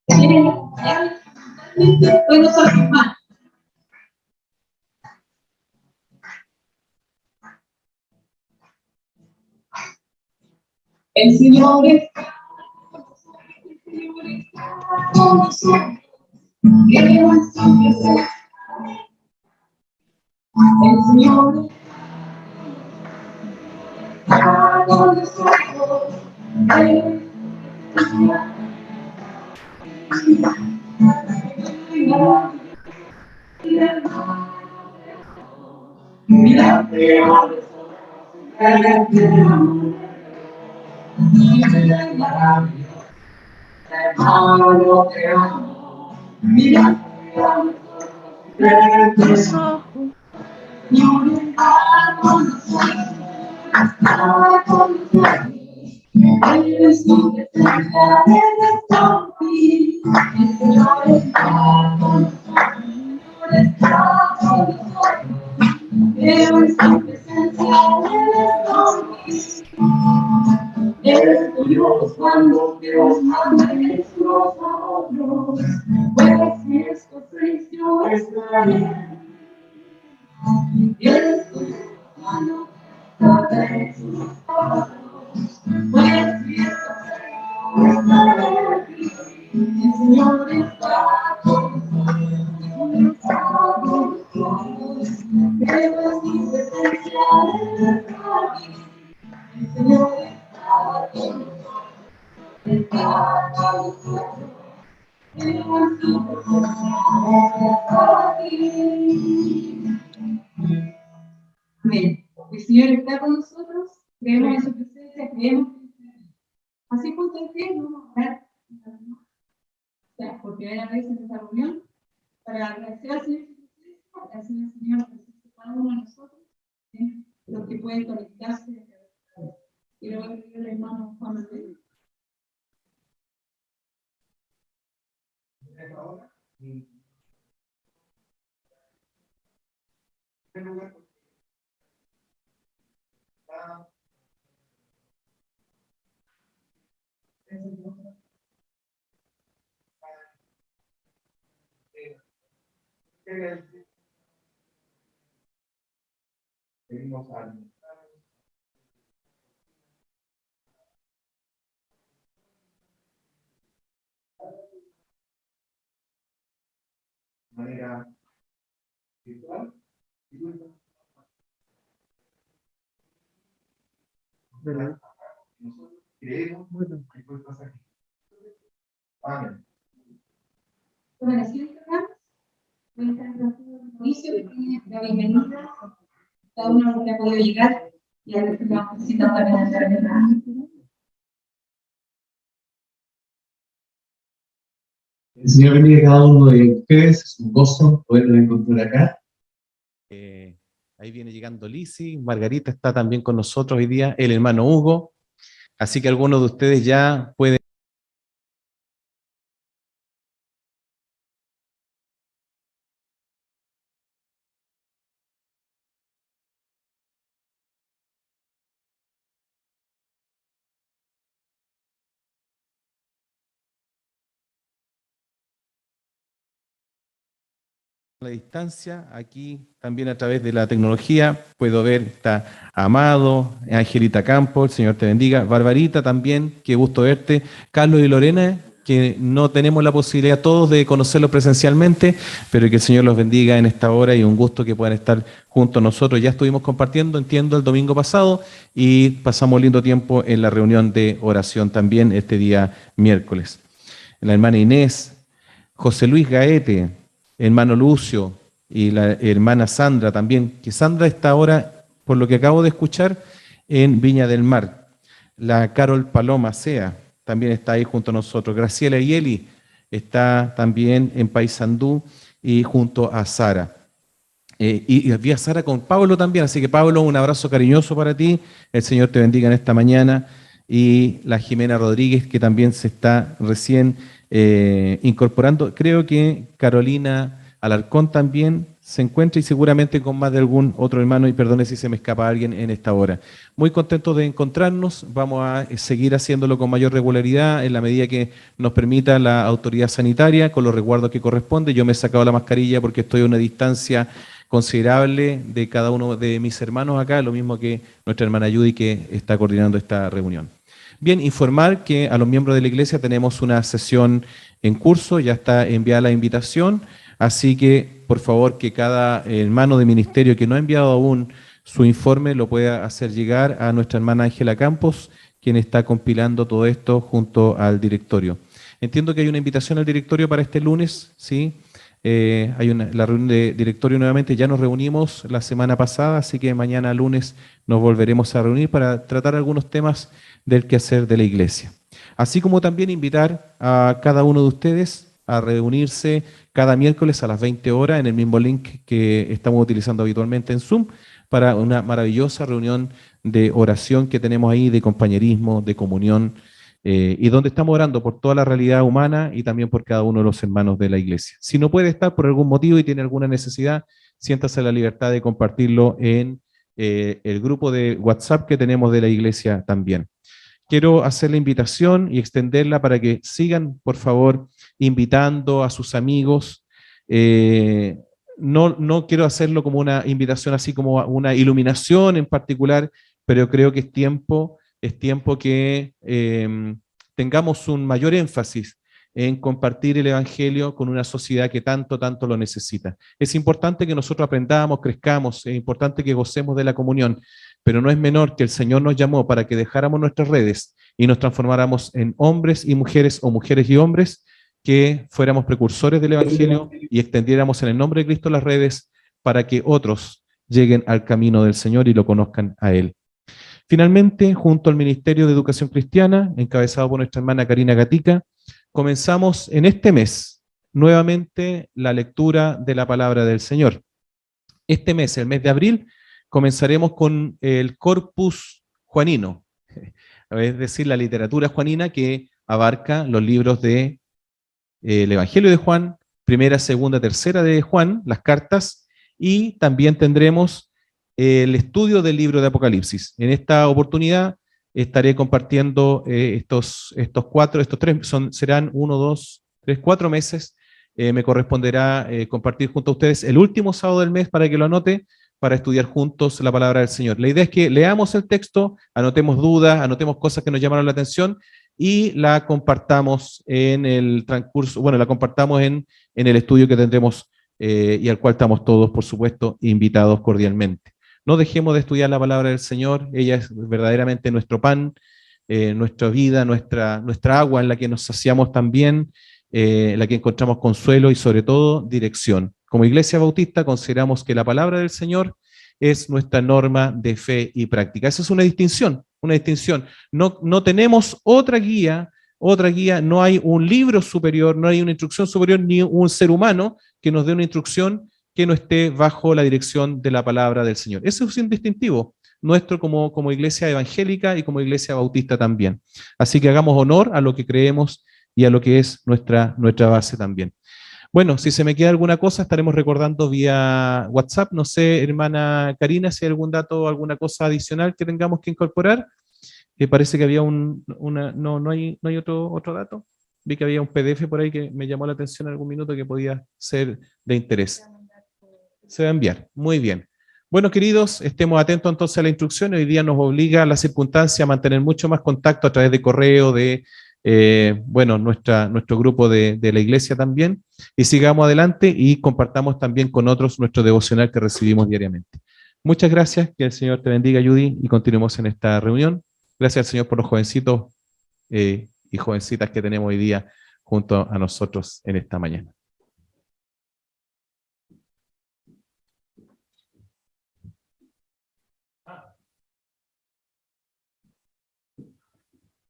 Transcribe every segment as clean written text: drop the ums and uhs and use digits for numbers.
Bueno, soy más. El Señor está con nosotros. Queremos su presencia. El Señor está con nosotros. Mira, te amo. Te amo. Mira, te amo. Tus ojos. Señor está con nosotros. Está con nosotros. Eres tu presencia, eres tu vida. El Señor está con nosotros. Está con nosotros. Eres tu presencia, eres tu vida. Eres tu Dios cuando Dios manda Jesús a otros. Pues si es tu precio, está bien. Eres tu Dios cuando manda Jesús a otros. Pues si es tu precio, está bien. El Señor está con nosotros. Está con nosotros. Eres tu presencia, eres tu vida. El Señor está con nosotros. Amén. El Señor está con nosotros, creemos en su presencia, creemos en así junto al pie, vamos a orar por primera vez en esta reunión para agradecer al Señor su presencia, agradecer al Señor por cada uno de nosotros, los que pueden conectarse. Quiero pedir al hermano Juan Manuel. Pedimos a manera virtual. Nosotros creemos que puede pasar aquí. Amén. Bueno, así entramos. Inicio la bienvenida a cada uno que ha podido llegar y a los que vamos visitando también a través de la. El Señor bendiga a cada uno de ustedes, es un gozo poderlos encontrar acá. Ahí viene llegando Lisi, Margarita está también con nosotros hoy día, el hermano Hugo, así que algunos de ustedes ya pueden. A la distancia, aquí también a través de la tecnología, puedo ver, está Amado, Angelita Campos, el Señor te bendiga, Barbarita también, qué gusto verte, Carlos y Lorena, que no tenemos la posibilidad todos de conocerlos presencialmente, pero que el Señor los bendiga en esta hora y un gusto que puedan estar junto a nosotros. Ya estuvimos compartiendo, entiendo, el domingo pasado y pasamos lindo tiempo en la reunión de oración también este día miércoles. La hermana Inés, José Luis Gaete, hermano Lucio y la hermana Sandra también, que Sandra está ahora, por lo que acabo de escuchar, en Viña del Mar. La Carol Paloma Sea también está ahí junto a nosotros. Graciela y Eli está también en Paysandú y junto a Sara. Y vi a Sara con Pablo también, así que Pablo, un abrazo cariñoso para ti. El Señor te bendiga en esta mañana. Y la Jimena Rodríguez, que también se está recién incorporando. Creo que Carolina Alarcón también se encuentra y seguramente con más de algún otro hermano, y perdone si se me escapa alguien en esta hora. Muy contentos de encontrarnos, vamos a seguir haciéndolo con mayor regularidad en la medida que nos permita la autoridad sanitaria, con los resguardos que corresponde. Yo me he sacado la mascarilla porque estoy a una distancia considerable de cada uno de mis hermanos acá, lo mismo que nuestra hermana Judy que está coordinando esta reunión. Bien, informar que a los miembros de la iglesia tenemos una sesión en curso, ya está enviada la invitación, así que por favor que cada hermano de ministerio que no ha enviado aún su informe lo pueda hacer llegar a nuestra hermana Ángela Campos, quien está compilando todo esto junto al directorio. Entiendo que hay una invitación al directorio para este lunes, ¿sí? La reunión de directorio nuevamente, ya nos reunimos la semana pasada, así que mañana lunes nos volveremos a reunir para tratar algunos temas del quehacer de la iglesia. Así como también invitar a cada uno de ustedes a reunirse cada miércoles a las 20 horas en el mismo link que estamos utilizando habitualmente en Zoom para una maravillosa reunión de oración que tenemos ahí, de compañerismo, de comunión, y donde estamos orando por toda la realidad humana y también por cada uno de los hermanos de la iglesia. Si no puede estar por algún motivo y tiene alguna necesidad, siéntase la libertad de compartirlo en el grupo de WhatsApp que tenemos de la iglesia también. Quiero hacer la invitación y extenderla para que sigan, por favor, invitando a sus amigos. No quiero hacerlo como una invitación así como una iluminación en particular, pero creo que es tiempo que tengamos un mayor énfasis en compartir el Evangelio con una sociedad que tanto, tanto lo necesita. Es importante que nosotros aprendamos, crezcamos, es importante que gocemos de la comunión, pero no es menor que el Señor nos llamó para que dejáramos nuestras redes y nos transformáramos en hombres y mujeres o mujeres y hombres que fuéramos precursores del Evangelio y extendiéramos en el nombre de Cristo las redes para que otros lleguen al camino del Señor y lo conozcan a Él. Finalmente, junto al Ministerio de Educación Cristiana, encabezado por nuestra hermana Karina Gatica, comenzamos en este mes nuevamente la lectura de la palabra del Señor. Este mes, el mes de abril, comenzaremos con el Corpus Juanino, es decir, la literatura juanina que abarca los libros de el Evangelio de Juan, primera, segunda, tercera de Juan, las cartas, y también tendremos el estudio del libro de Apocalipsis. En esta oportunidad estaré compartiendo estos tres, serán 1, 2, 3, 4 meses. Me corresponderá compartir junto a ustedes el último sábado del mes para que lo anote, para estudiar juntos la palabra del Señor. La idea es que leamos el texto, anotemos dudas, anotemos cosas que nos llamaron la atención y la compartamos en el transcurso, bueno, la compartamos en el estudio que tendremos y al cual estamos todos, por supuesto, invitados cordialmente. No dejemos de estudiar la palabra del Señor, ella es verdaderamente nuestro pan, nuestra vida, nuestra agua en la que nos saciamos también, en la que encontramos consuelo y sobre todo dirección. Como Iglesia Bautista consideramos que la palabra del Señor es nuestra norma de fe y práctica. Esa es una distinción, una distinción. No tenemos otra guía, no hay un libro superior, no hay una instrucción superior, ni un ser humano que nos dé una instrucción que no esté bajo la dirección de la palabra del Señor. Ese es un distintivo nuestro como iglesia evangélica y como iglesia bautista también. Así que hagamos honor a lo que creemos y a lo que es nuestra base también. Bueno, si se me queda alguna cosa, estaremos recordando vía WhatsApp. No sé, hermana Karina, si hay algún dato o alguna cosa adicional que tengamos que incorporar. Parece que había no hay otro dato. Vi que había un PDF por ahí que me llamó la atención en algún minuto que podía ser de interés. Se va a enviar. Muy bien. Bueno, queridos, estemos atentos entonces a la instrucción. Hoy día nos obliga a la circunstancia a mantener mucho más contacto a través de correo, de nuestro grupo de la iglesia también, y sigamos adelante y compartamos también con otros nuestro devocional que recibimos diariamente. Muchas gracias, que el Señor te bendiga, Judy, y continuemos en esta reunión. Gracias al Señor por los jovencitos y jovencitas que tenemos hoy día junto a nosotros en esta mañana.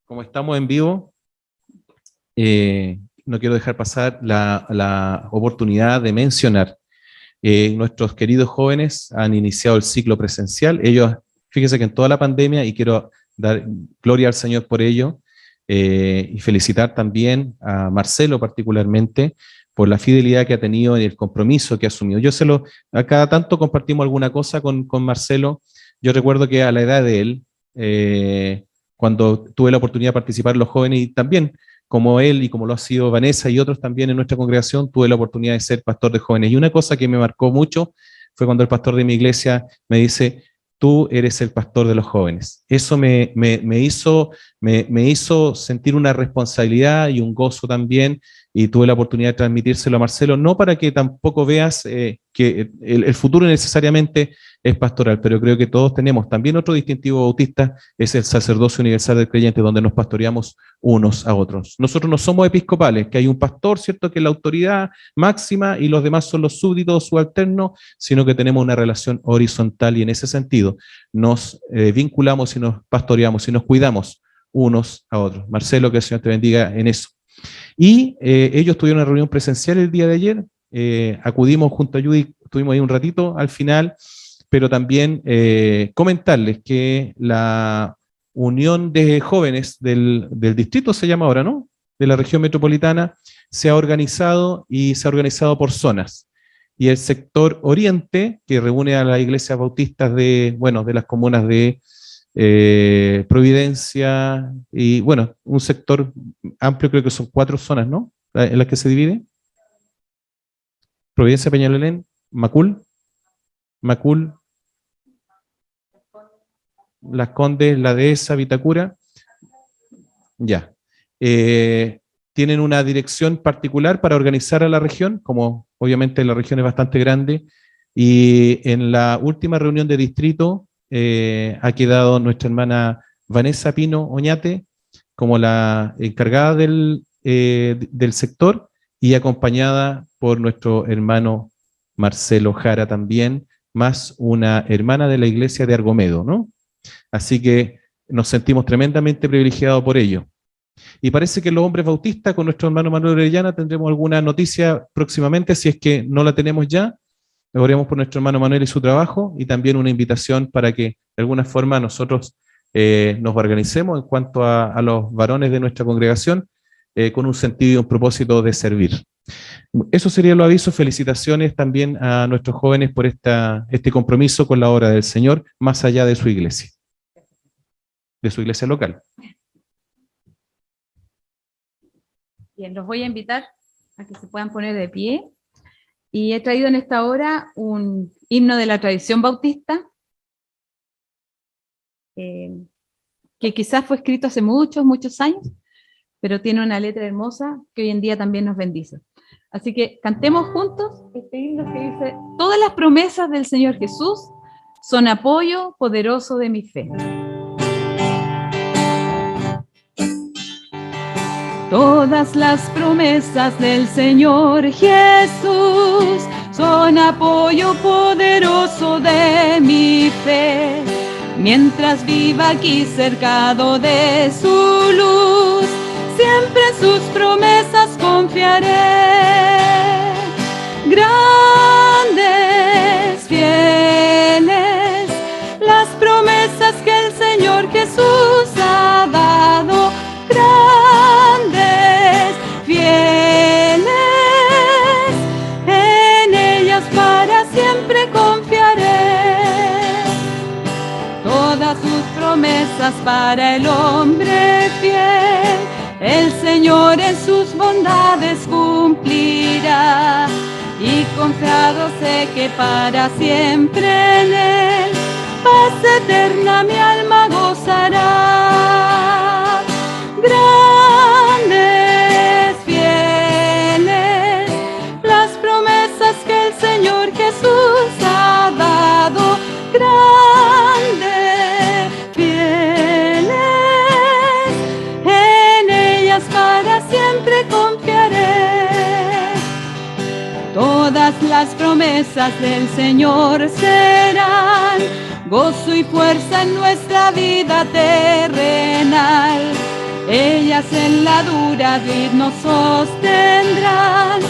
Como estamos en vivo, no quiero dejar pasar la oportunidad de mencionar, nuestros queridos jóvenes han iniciado el ciclo presencial. Ellos, fíjense que en toda la pandemia, y quiero dar gloria al Señor por ello, y felicitar también a Marcelo particularmente, por la fidelidad que ha tenido y el compromiso que ha asumido. A cada tanto compartimos alguna cosa con Marcelo. Yo recuerdo que a la edad de él, cuando tuve la oportunidad de participar en los jóvenes, y también como él y como lo ha sido Vanessa y otros también en nuestra congregación, tuve la oportunidad de ser pastor de jóvenes. Y una cosa que me marcó mucho fue cuando el pastor de mi iglesia me dice: tú eres el pastor de los jóvenes. Eso me hizo sentir una responsabilidad y un gozo también, y tuve la oportunidad de transmitírselo a Marcelo, no para que tampoco veas que el futuro necesariamente es pastoral, pero creo que todos tenemos también otro distintivo bautista, es el sacerdocio universal del creyente, donde nos pastoreamos unos a otros. Nosotros no somos episcopales, que hay un pastor, ¿cierto?, que es la autoridad máxima y los demás son los súbditos subalternos, sino que tenemos una relación horizontal, y en ese sentido nos vinculamos y nos pastoreamos y nos cuidamos unos a otros. Marcelo, que el Señor te bendiga en eso. Y ellos tuvieron una reunión presencial el día de ayer, acudimos junto a Judy, estuvimos ahí un ratito al final, pero también comentarles que la Unión de Jóvenes del distrito, se llama ahora, ¿no?, de la región metropolitana, se ha organizado y se ha organizado por zonas. Y el sector oriente, que reúne a las iglesias bautistas de las comunas de Providencia, y bueno, un sector amplio, creo que son 4 zonas, ¿no?, en las que se divide. Providencia, Peñalolén, Macul, Las Condes, La Dehesa, Vitacura, ya. Tienen una dirección particular para organizar a la región, como obviamente la región es bastante grande, y en la última reunión de distrito ha quedado nuestra hermana Vanessa Pino Oñate como la encargada del sector, y acompañada por nuestro hermano Marcelo Jara también, más una hermana de la iglesia de Argomedo, ¿no? Así que nos sentimos tremendamente privilegiados por ello. Y parece que los hombres bautistas, con nuestro hermano Manuel Orellana, tendremos alguna noticia próximamente, si es que no la tenemos ya. Oremos por nuestro hermano Manuel y su trabajo, y también una invitación para que de alguna forma nosotros nos organicemos en cuanto a los varones de nuestra congregación, con un sentido y un propósito de servir. Eso sería los avisos. Felicitaciones también a nuestros jóvenes por este compromiso con la obra del Señor, más allá de su iglesia local. Bien, los voy a invitar a que se puedan poner de pie. Y he traído en esta hora un himno de la tradición bautista, que quizás fue escrito hace muchos, muchos años, pero tiene una letra hermosa que hoy en día también nos bendice. Así que cantemos juntos este himno que dice: todas las promesas del Señor Jesús son apoyo poderoso de mi fe. Todas las promesas del Señor Jesús son apoyo poderoso de mi fe. Mientras viva aquí cercado de su luz, siempre en sus promesas confiaré. Grandes, fieles, las promesas que el Señor Jesús ha dado. Grandes, fieles, en ellas para siempre confiaré. Todas sus promesas para el hombre fiel, el Señor en sus bondades cumplirá. Y confiado sé que para siempre en Él, paz eterna mi alma gozará. Grandes, fieles, las promesas que el Señor Jesús ha dado. Grandes, fieles, en ellas para siempre confiaré. Todas las promesas del Señor serán gozo y fuerza en nuestra vida terrenal. Ellas en la dura vid nos sostendrán,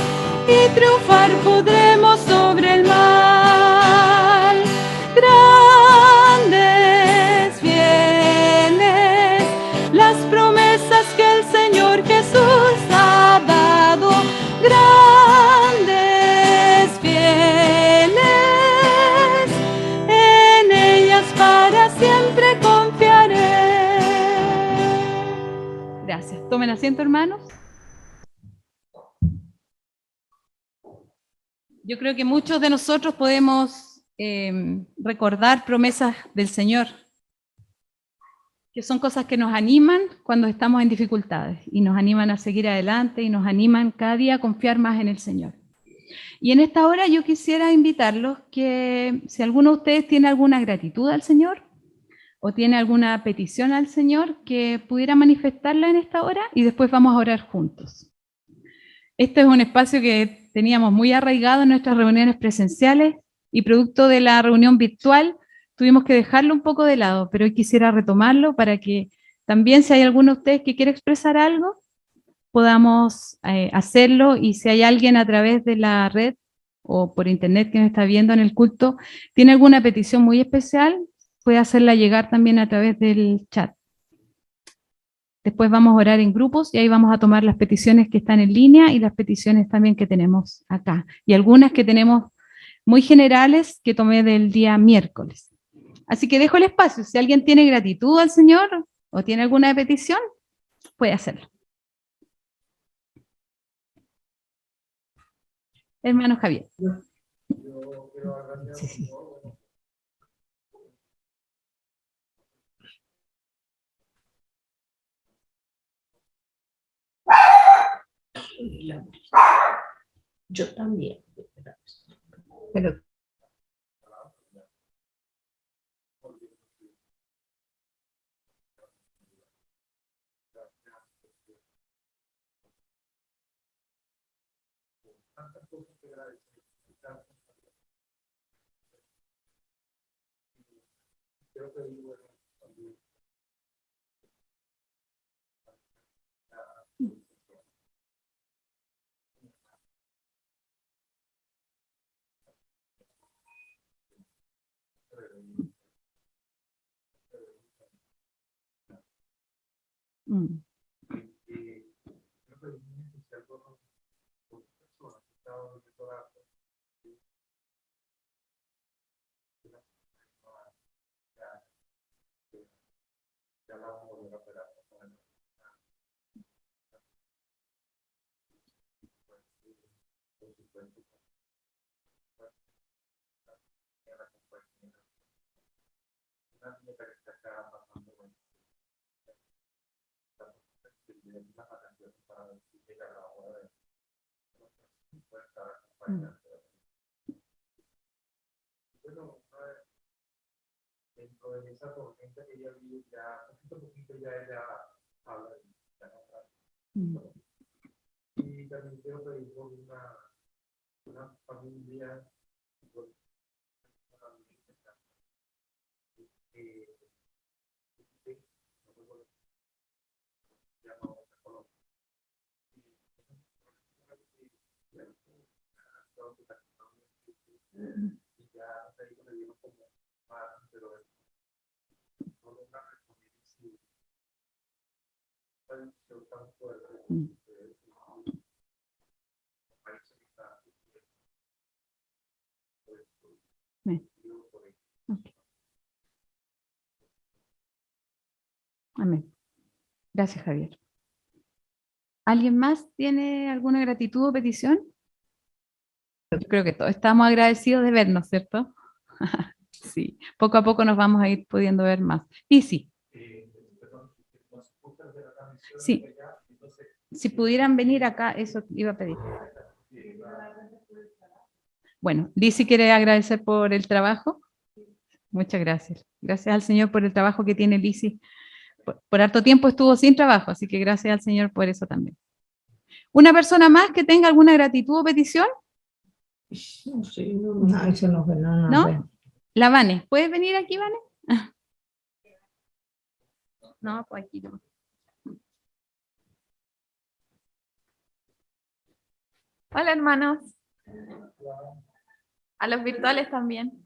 y triunfar podremos sobre el mal. Grandes, fieles, las promesas que el Señor Jesús ha dado. Grandes, Tomen asiento, hermanos. Yo creo que muchos de nosotros podemos recordar promesas del Señor, que son cosas que nos animan cuando estamos en dificultades y nos animan a seguir adelante y nos animan cada día a confiar más en el Señor. Y en esta hora yo quisiera invitarlos que si alguno de ustedes tiene alguna gratitud al Señor o tiene alguna petición al Señor, que pudiera manifestarla en esta hora y después vamos a orar juntos. Este es un espacio que teníamos muy arraigado en nuestras reuniones presenciales y producto de la reunión virtual tuvimos que dejarlo un poco de lado, pero hoy quisiera retomarlo para que también si hay alguno de ustedes que quiere expresar algo, podamos hacerlo, y si hay alguien a través de la red o por internet que nos está viendo en el culto, tiene alguna petición muy especial, puede hacerla llegar también a través del chat. Después vamos a orar en grupos y ahí vamos a tomar las peticiones que están en línea y las peticiones también que tenemos acá. Y algunas que tenemos muy generales que tomé del día miércoles. Así que dejo el espacio. Si alguien tiene gratitud al Señor o tiene alguna petición, puede hacerlo. Hermano Javier. Sí. Yo también. Pero dentro de esa tormenta que ella vive, ya poquito ya ella habla de ya no. Y también quiero pedir por una familia, por una familia que amén. Gracias, Javier. ¿Alguien más tiene alguna gratitud o petición? Yo creo que todos estamos agradecidos de vernos, ¿cierto? Sí, poco a poco nos vamos a ir pudiendo ver más. Y sí. Sí. Si pudieran venir acá, eso iba a pedir. Bueno, Lizzy quiere agradecer por el trabajo. Muchas gracias. Gracias al Señor por el trabajo que tiene Lizzy. Por harto tiempo estuvo sin trabajo, así que gracias al Señor por eso también. ¿Una persona más que tenga alguna gratitud o petición? No sé, no, eso no fue, no. ¿No? La Vane, ¿puedes venir aquí, Vane? No, pues aquí no. Hola, hermanos. A los virtuales también.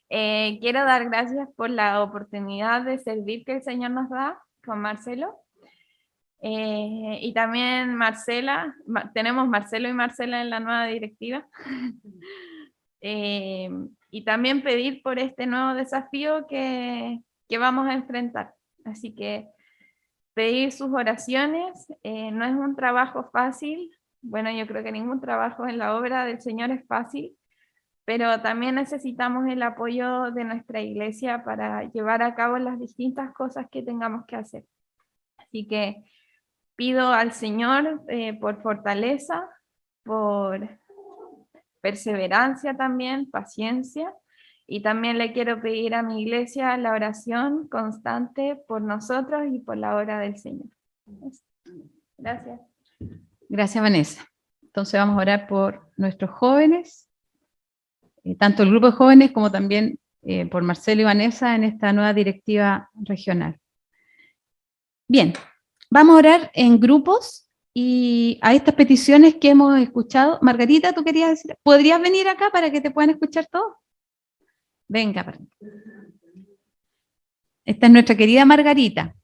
Quiero dar gracias por la oportunidad de servir que el Señor nos da con Marcelo. Y también Marcela, tenemos Marcelo y Marcela en la nueva directiva. Y también pedir por este nuevo desafío que vamos a enfrentar. Así que pedir sus oraciones. No es un trabajo fácil. Bueno, yo creo que ningún trabajo en la obra del Señor es fácil, pero también necesitamos el apoyo de nuestra iglesia para llevar a cabo las distintas cosas que tengamos que hacer. Así que pido al Señor por fortaleza, por perseverancia también, paciencia, y también le quiero pedir a mi iglesia la oración constante por nosotros y por la obra del Señor. Gracias. Gracias, Vanessa. Entonces vamos a orar por nuestros jóvenes, tanto el grupo de jóvenes como también por Marcelo y Vanessa en esta nueva directiva regional. Bien, vamos a orar en grupos y a estas peticiones que hemos escuchado. Margarita, ¿tú querías decir? ¿Podrías venir acá para que te puedan escuchar todos? Venga. Esta es nuestra querida Margarita,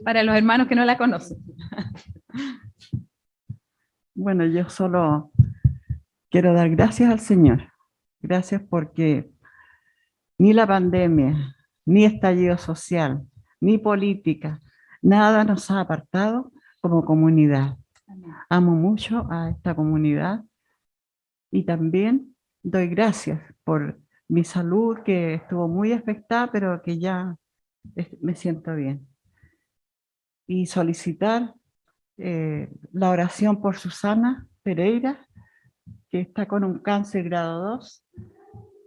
para los hermanos que no la conocen. Bueno, yo solo quiero dar gracias al Señor. Gracias porque ni la pandemia, ni estallido social, ni política, nada nos ha apartado como comunidad. Amo mucho a esta comunidad y también doy gracias por mi salud, que estuvo muy afectada, pero que ya me siento bien. Y solicitar la oración por Susana Pereira, que está con un cáncer grado 2.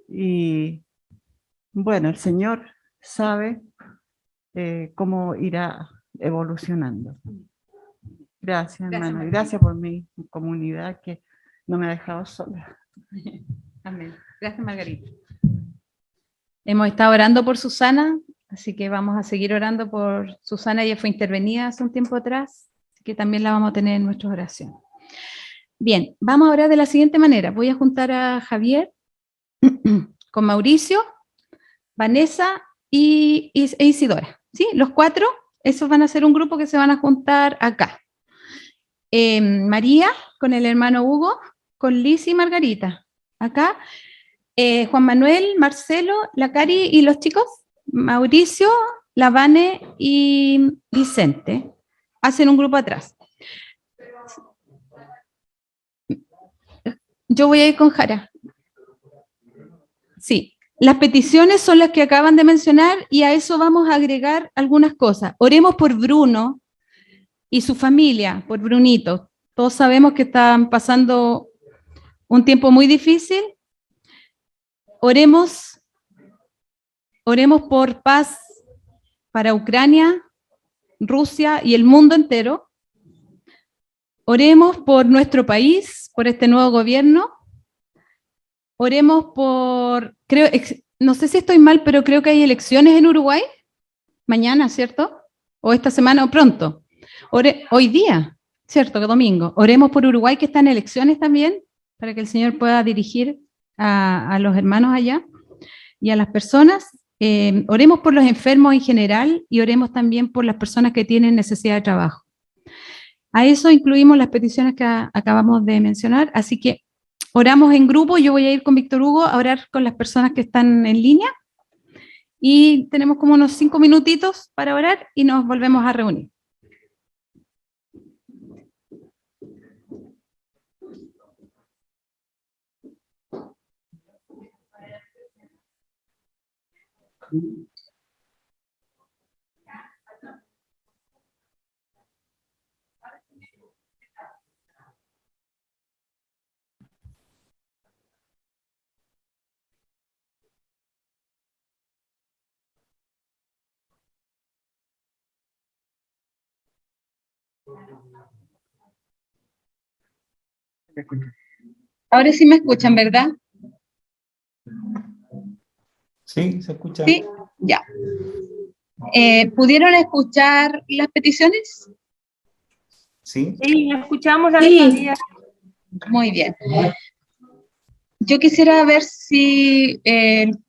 Y bueno, el Señor sabe cómo irá evolucionando. Gracias, hermano. Margarita. Gracias por mi comunidad que no me ha dejado sola. Amén. Gracias, Margarita. Hemos estado orando por Susana, así que vamos a seguir orando por Susana. Ella fue intervenida hace un tiempo atrás, así que también la vamos a tener en nuestras oraciones. Bien, vamos a orar de la siguiente manera. Voy a juntar a Javier con Mauricio, Vanessa e Isidora. ¿Sí? Los 4, esos van a ser un grupo que se van a juntar acá. María con el hermano Hugo, con Liz y Margarita. Acá. Juan Manuel, Marcelo, la Cari y los chicos, Mauricio, la Vane y Vicente, hacen un grupo atrás. Yo voy a ir con Jara. Sí, las peticiones son las que acaban de mencionar y a eso vamos a agregar algunas cosas. Oremos por Bruno y su familia, por Brunito. Todos sabemos que están pasando un tiempo muy difícil. Oremos por paz para Ucrania, Rusia y el mundo entero. Oremos por nuestro país, por este nuevo gobierno. Oremos por, no sé si estoy mal, pero creo que hay elecciones en Uruguay. Mañana, ¿cierto? O esta semana o pronto. Hoy día, ¿cierto? Que domingo. Oremos por Uruguay, que está en elecciones también, para que el Señor pueda dirigir a los hermanos allá y a las personas. Oremos por los enfermos en general y oremos también por las personas que tienen necesidad de trabajo. A eso incluimos las peticiones que acabamos de mencionar, así que oramos en grupo. Yo voy a ir con Víctor Hugo a orar con las personas que están en línea y tenemos como unos 5 minutitos para orar y nos volvemos a reunir. Ahora sí me escuchan, ¿verdad? Sí, se escucha. Sí, ya. ¿Pudieron escuchar las peticiones? Sí. Sí, escuchamos la Sí. melodía. Muy bien. Yo quisiera ver si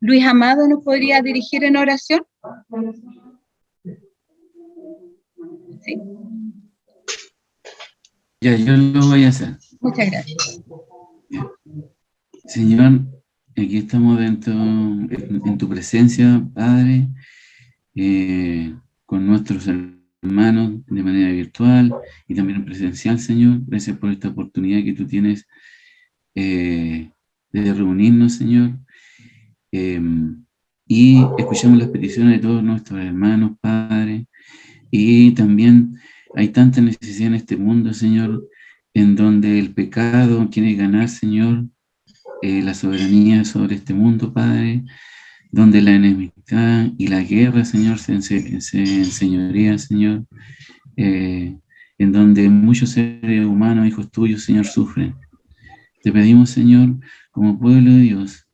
Luis Amado nos podría dirigir en oración. Sí, Ya, yo lo voy a hacer. muchas gracias. Señor, aquí estamos en tu presencia, Padre, con nuestros hermanos de manera virtual y también presencial, Señor. Gracias por esta oportunidad que tú tienes de reunirnos, Señor. Y escuchamos las peticiones de todos nuestros hermanos, Padre. Y también hay tanta necesidad en este mundo, Señor, en donde el pecado quiere ganar, Señor, la soberanía sobre este mundo, Padre, donde la enemistad y la guerra, Señor, se enseñorea, Señor, en donde muchos seres humanos, hijos tuyos, Señor, sufren. Te pedimos, Señor, como pueblo de Dios,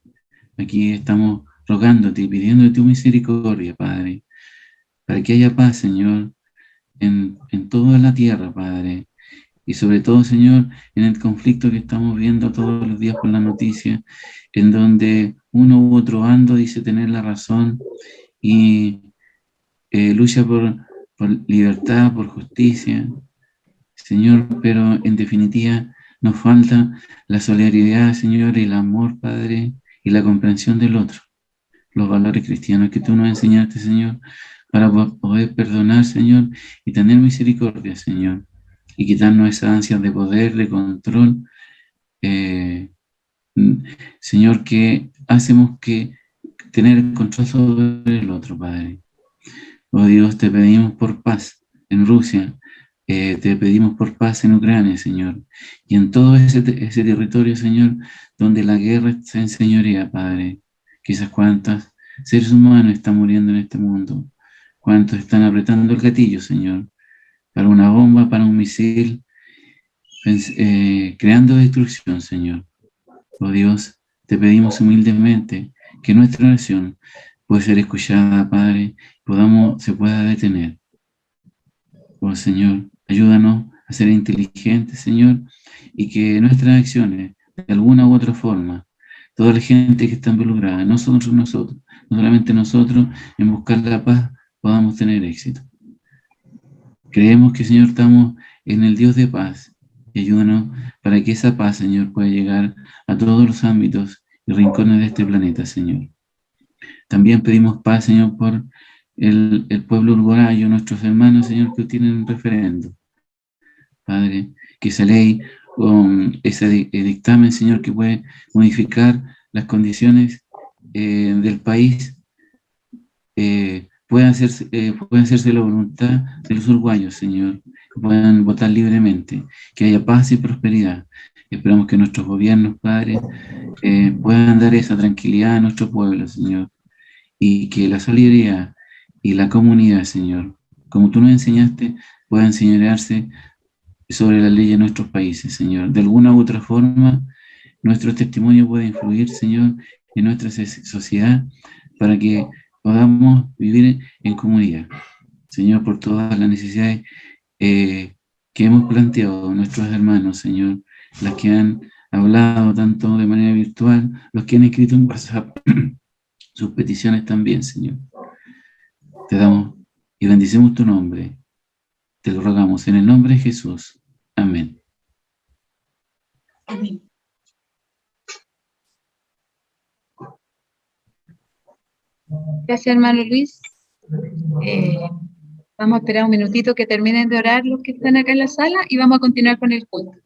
aquí estamos rogándote y pidiéndote tu misericordia, Padre, para que haya paz, Señor, en toda la tierra, Padre, y sobre todo, Señor, en el conflicto que estamos viendo todos los días por la noticia, en donde uno u otro bando dice tener la razón y lucha por libertad, por justicia, Señor, pero en definitiva nos falta la solidaridad, Señor, y el amor, Padre, y la comprensión del otro, los valores cristianos que tú nos enseñaste, Señor, para poder perdonar, Señor, y tener misericordia, Señor, y quitarnos esas ansias de poder, de control, eh, Señor, que hacemos que tener el control sobre el otro, Padre. Oh Dios, te pedimos por paz en Rusia, te pedimos por paz en Ucrania, Señor, y en todo ese territorio, Señor, donde la guerra se enseñorea, Padre. Quizás cuántos seres humanos están muriendo en este mundo, cuántos están apretando el gatillo, Señor, para una bomba, para un misil, creando destrucción, Señor. Oh Dios, te pedimos humildemente que nuestra oración pueda ser escuchada, Padre, se pueda detener. Oh Señor, ayúdanos a ser inteligentes, Señor, y que nuestras acciones, de alguna u otra forma, toda la gente que está involucrada, no solamente nosotros, en buscar la paz, podamos tener éxito. Creemos que, Señor, estamos en el Dios de paz, y ayúdanos para que esa paz, Señor, pueda llegar a todos los ámbitos y rincones de este planeta, Señor. También pedimos paz, Señor, por el pueblo uruguayo, nuestros hermanos, Señor, que tienen un referendo. Padre, que esa ley, ese dictamen, Señor, que puede modificar las condiciones del país, pueda hacerse la voluntad de los uruguayos, Señor, que puedan votar libremente, que haya paz y prosperidad. Esperamos que nuestros gobiernos, Padre, puedan dar esa tranquilidad a nuestro pueblo, Señor, y que la solidaridad y la comunidad, Señor, como tú nos enseñaste, puedan señorearse sobre la ley de nuestros países, Señor. De alguna u otra forma, nuestro testimonio puede influir, Señor, en nuestra sociedad para que podamos vivir en comunidad. Señor, por todas las necesidades que hemos planteado nuestros hermanos, Señor, las que han hablado tanto de manera virtual, los que han escrito en WhatsApp, sus peticiones también, Señor. Te damos y bendicemos tu nombre. Te lo rogamos en el nombre de Jesús. Amén. Amén. Gracias, hermano Luis. Vamos a esperar un minutito que terminen de orar los que están acá en la sala y vamos a continuar con el culto.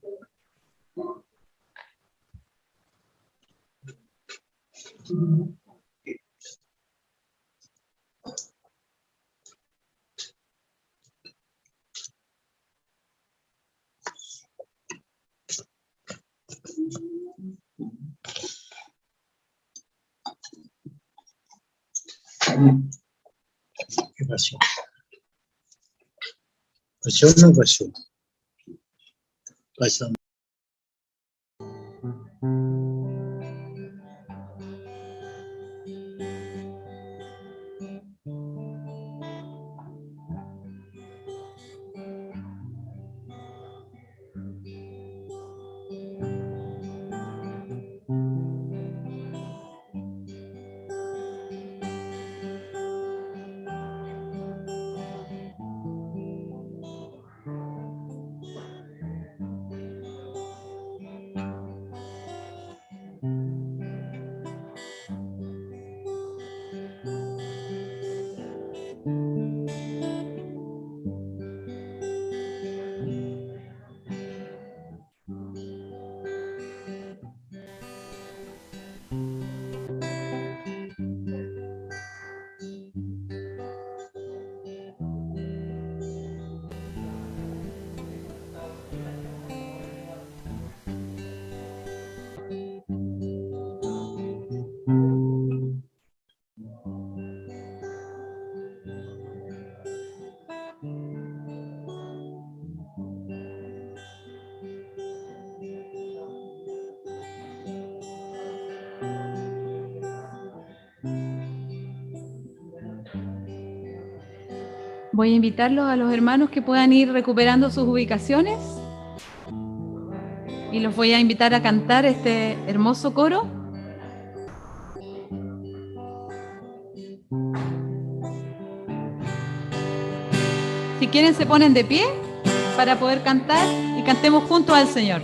¿Qué pasó? ¿Pasó o no pasó? Pasó. Voy a invitarlos a los hermanos que puedan ir recuperando sus ubicaciones y los voy a invitar a cantar este hermoso coro. Si quieren se ponen de pie para poder cantar y cantemos juntos al Señor.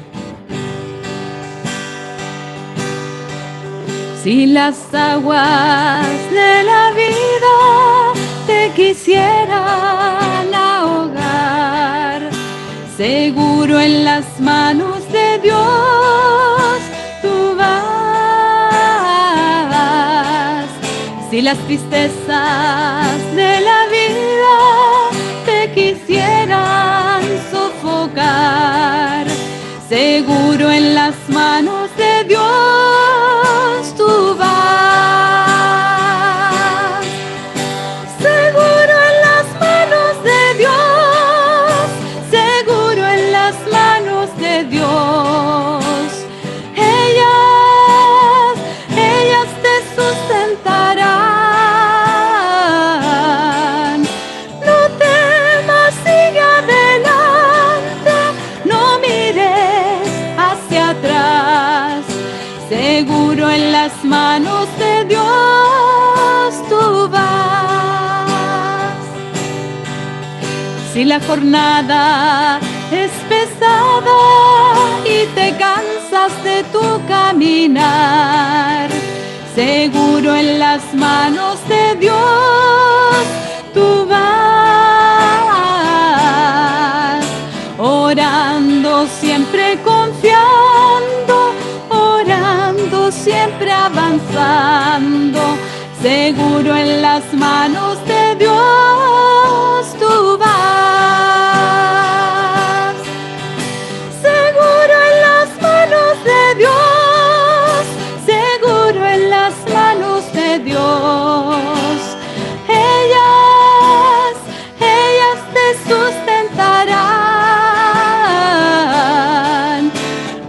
Si las aguas de la vida te quisieran ahogar, seguro en las manos de Dios tú vas. Si las tristezas de la vida te quisieran sofocar, seguro en las manos de Dios tú vas. Seguro en las manos de Dios, seguro en las manos de Dios. Ellas te sustentarán. No temas, sigue adelante, no mires hacia atrás. Seguro en las manos de Dios tú vas. Si la jornada es pesada y te cansas de tu caminar, seguro en las manos de Dios tú vas. Orando siempre confiando, orando siempre avanzando, seguro en las manos de Dios tú vas. Seguro en las manos de Dios, seguro en las manos de Dios. Ellas te sustentarán.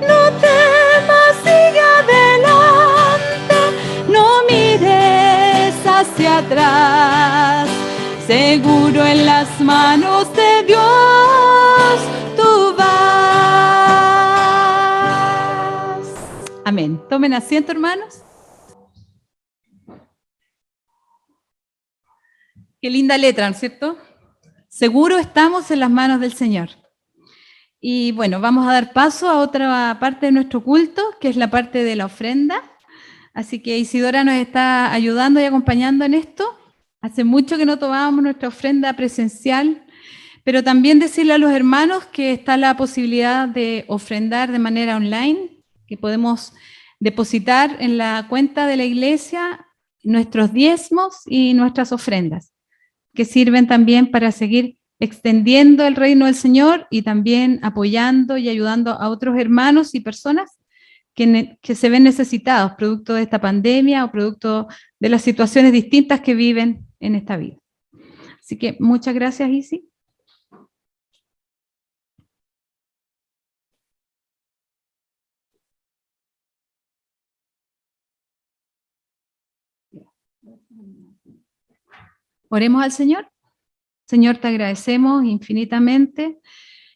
No temas, sigue adelante, no mires hacia atrás. Seguro en las manos de Dios tú vas. Amén. Tomen asiento, hermanos. Qué linda letra, ¿no es cierto? Seguro estamos en las manos del Señor. Y bueno, vamos a dar paso a otra parte de nuestro culto, que es la parte de la ofrenda. Así que Isidora nos está ayudando y acompañando en esto. Hace mucho que no tomábamos nuestra ofrenda presencial, pero también decirle a los hermanos que está la posibilidad de ofrendar de manera online, que podemos depositar en la cuenta de la iglesia nuestros diezmos y nuestras ofrendas, que sirven también para seguir extendiendo el reino del Señor y también apoyando y ayudando a otros hermanos y personas que se ven necesitados, producto de esta pandemia o producto de las situaciones distintas que viven en esta vida. Así que muchas gracias, Isi. Oremos al Señor. Señor, te agradecemos infinitamente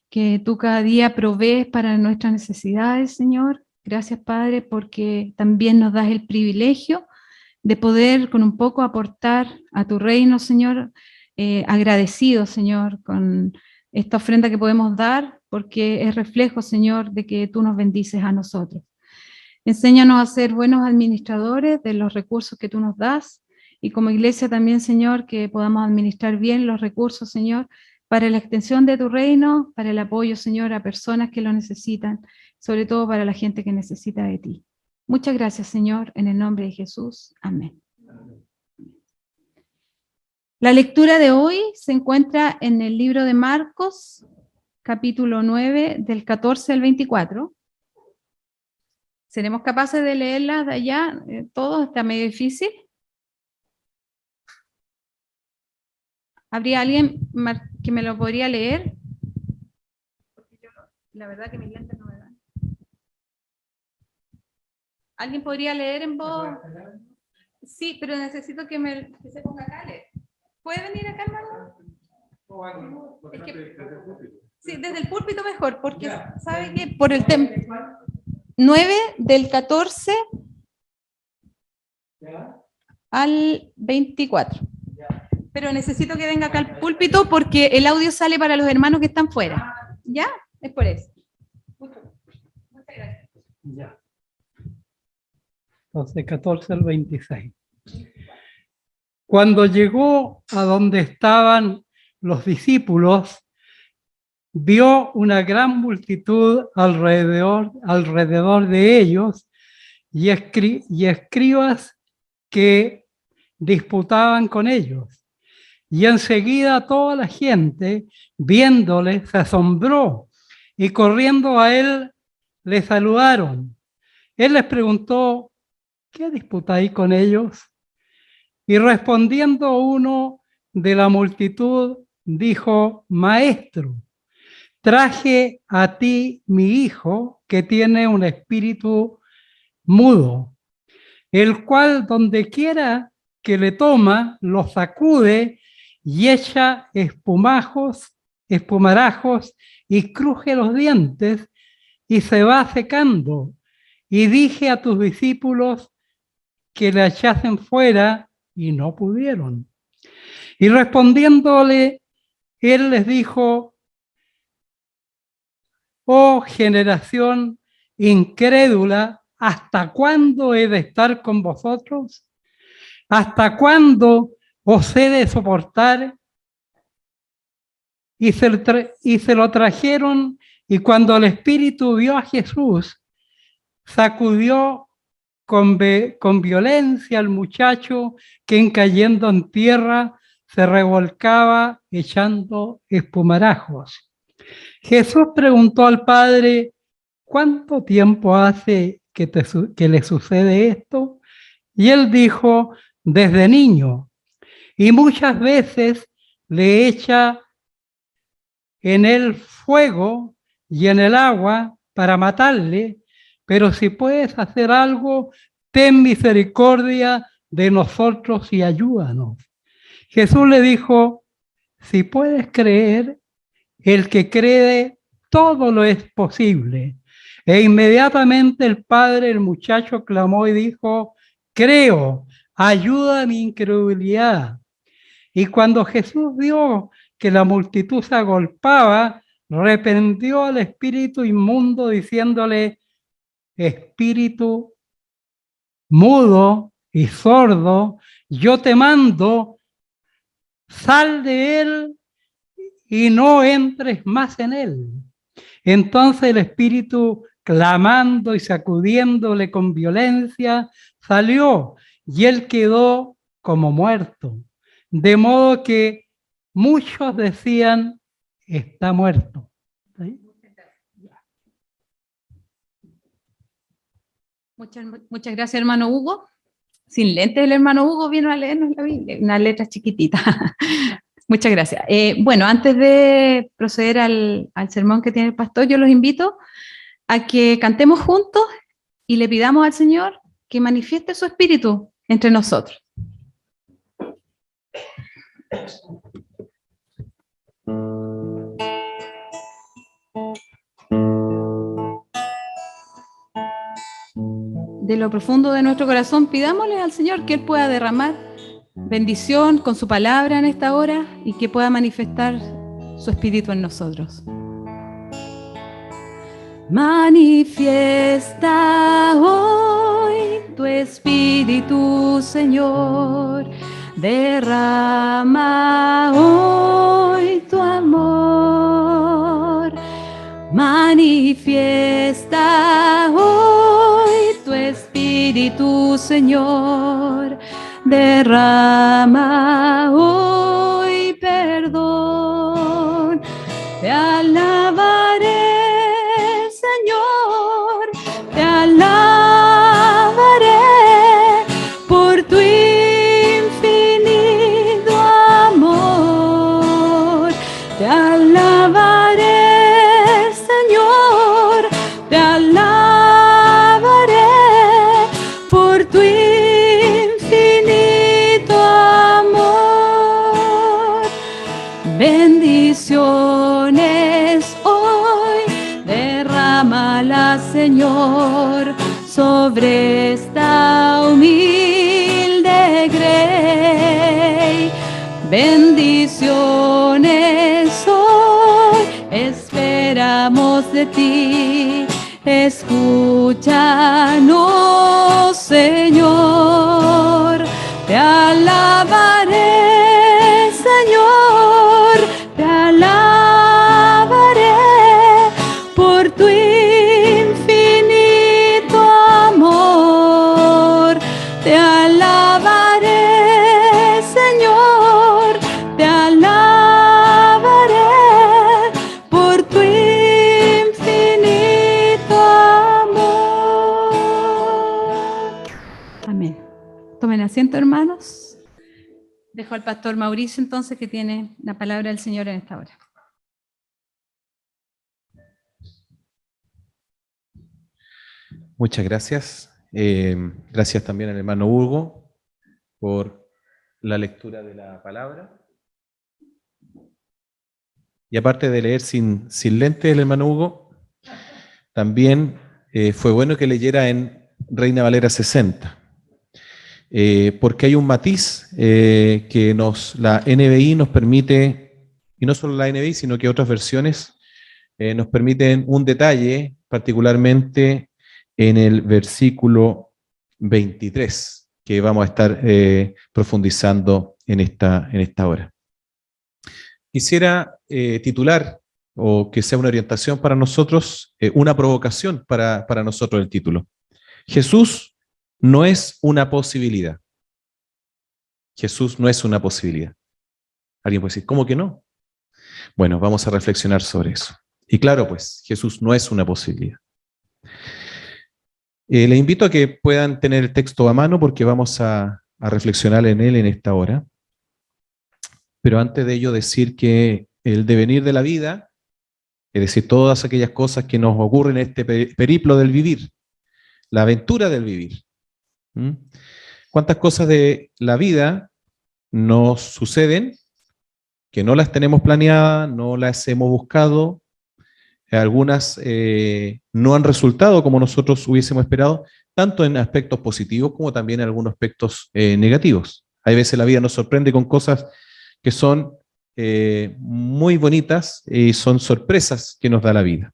que tú cada día provees para nuestras necesidades, Señor. Gracias, Padre, porque también nos das el privilegio de poder con un poco aportar a tu reino, Señor, agradecido, Señor, con esta ofrenda que podemos dar, porque es reflejo, Señor, de que tú nos bendices a nosotros. Enséñanos a ser buenos administradores de los recursos que tú nos das, y como iglesia también, Señor, que podamos administrar bien los recursos, Señor, para la extensión de tu reino, para el apoyo, Señor, a personas que lo necesitan, sobre todo para la gente que necesita de ti. Muchas gracias, Señor, en el nombre de Jesús. Amén. La lectura de hoy se encuentra en el libro de Marcos, capítulo 9, del 14 al 24. ¿Seremos capaces de leerla de allá? Todo está medio difícil. ¿Habría alguien que me lo podría leer? Porque yo la verdad que mis lentes no me dan. ¿Alguien podría leer en voz? Sí, pero necesito que se ponga acá a leer. ¿Puede venir acá, hermano? Es que- sí, desde el púlpito mejor, porque sabe que por el templo 9 del 14 al 24. Pero necesito que venga acá al púlpito porque el audio sale para los hermanos que están fuera. ¿Ya? Es por eso. Muchas gracias. Ya. Entonces, 14 al 26. Cuando llegó a donde estaban los discípulos, vio una gran multitud alrededor de ellos y escribas que disputaban con ellos. Y enseguida toda la gente, viéndole, se asombró y corriendo a él, le saludaron. Él les preguntó, ¿qué disputáis con ellos? Y respondiendo uno de la multitud, dijo, Maestro, traje a ti mi hijo que tiene un espíritu mudo, el cual donde quiera que le toma, lo sacude y echa espumarajos y cruje los dientes y se va secando. Y dije a tus discípulos que le echasen fuera y no pudieron. Y respondiéndole, él les dijo, oh generación incrédula, ¿hasta cuándo he de estar con vosotros? ¿Hasta cuándo os he de soportar? Y se lo trajeron, y cuando el espíritu vio a Jesús, sacudió con violencia al muchacho, que cayendo en tierra se revolcaba echando espumarajos. Jesús preguntó al padre, ¿cuánto tiempo hace que le sucede esto? Y él dijo, desde niño, y muchas veces le echa en el fuego y en el agua para matarle, pero si puedes hacer algo, ten misericordia de nosotros y ayúdanos. Jesús le dijo, si puedes creer, el que cree, todo lo es posible. E inmediatamente el padre del muchacho clamó y dijo, creo, ayuda a mi incredulidad. Y cuando Jesús vio que la multitud se agolpaba, reprendió al espíritu inmundo diciéndole, espíritu mudo y sordo, yo te mando, sal de él y no entres más en él. Entonces el espíritu, clamando y sacudiéndole con violencia, salió y él quedó como muerto. De modo que muchos decían, está muerto. ¿Sí? Muchas gracias, hermano Hugo. Sin lentes, el hermano Hugo vino a leernos la Biblia, una letra chiquitita. Muchas gracias. Bueno, antes de proceder al sermón que tiene el pastor, yo los invito a que cantemos juntos y le pidamos al Señor que manifieste su espíritu entre nosotros. De lo profundo de nuestro corazón, pidámosle al Señor que Él pueda derramar bendición con su palabra en esta hora y que pueda manifestar su espíritu en nosotros. Manifiesta hoy tu espíritu, Señor. Derrama hoy tu amor. Manifiesta hoy tu espíritu, Señor. Derrama hoy perdón. Te alabaré, Señor, te alabaré por tu infinito amor. Te alabaré, Señor, te alabaré por tu infinito amor. Bendito sobre esta humilde grey. Bendiciones hoy esperamos de ti. Escúchanos, Señor. Te alabaré, Señor. Te alabaré por tu infinito amor. Te alabaré, Señor. Te alabaré por tu infinito amor. Amén. Tomen asiento, hermanos. Dejo al pastor Mauricio entonces, que tiene la palabra del Señor en esta hora. Muchas gracias. Gracias también al hermano Hugo por la lectura de la palabra. Y aparte de leer sin lentes el hermano Hugo, también fue bueno que leyera en Reina Valera 60. Porque hay un matiz que la NBI nos permite, y no solo la NBI, sino que otras versiones nos permiten un detalle, particularmente en el versículo 23, que vamos a estar profundizando en esta hora. Quisiera titular, o que sea una orientación para nosotros, una provocación para nosotros el título. Jesús no es una posibilidad. Jesús no es una posibilidad. Alguien puede decir, ¿cómo que no? Bueno, vamos a reflexionar sobre eso. Y claro, pues, Jesús no es una posibilidad. Les invito a que puedan tener el texto a mano porque vamos a reflexionar en él en esta hora. Pero antes de ello decir que el devenir de la vida, es decir, todas aquellas cosas que nos ocurren en este periplo del vivir, la aventura del vivir. ¿Cuántas cosas de la vida nos suceden que no las tenemos planeadas, no las hemos buscado? Algunas no han resultado como nosotros hubiésemos esperado, tanto en aspectos positivos como también en algunos aspectos negativos. Hay veces la vida nos sorprende con cosas que son muy bonitas y son sorpresas que nos da la vida.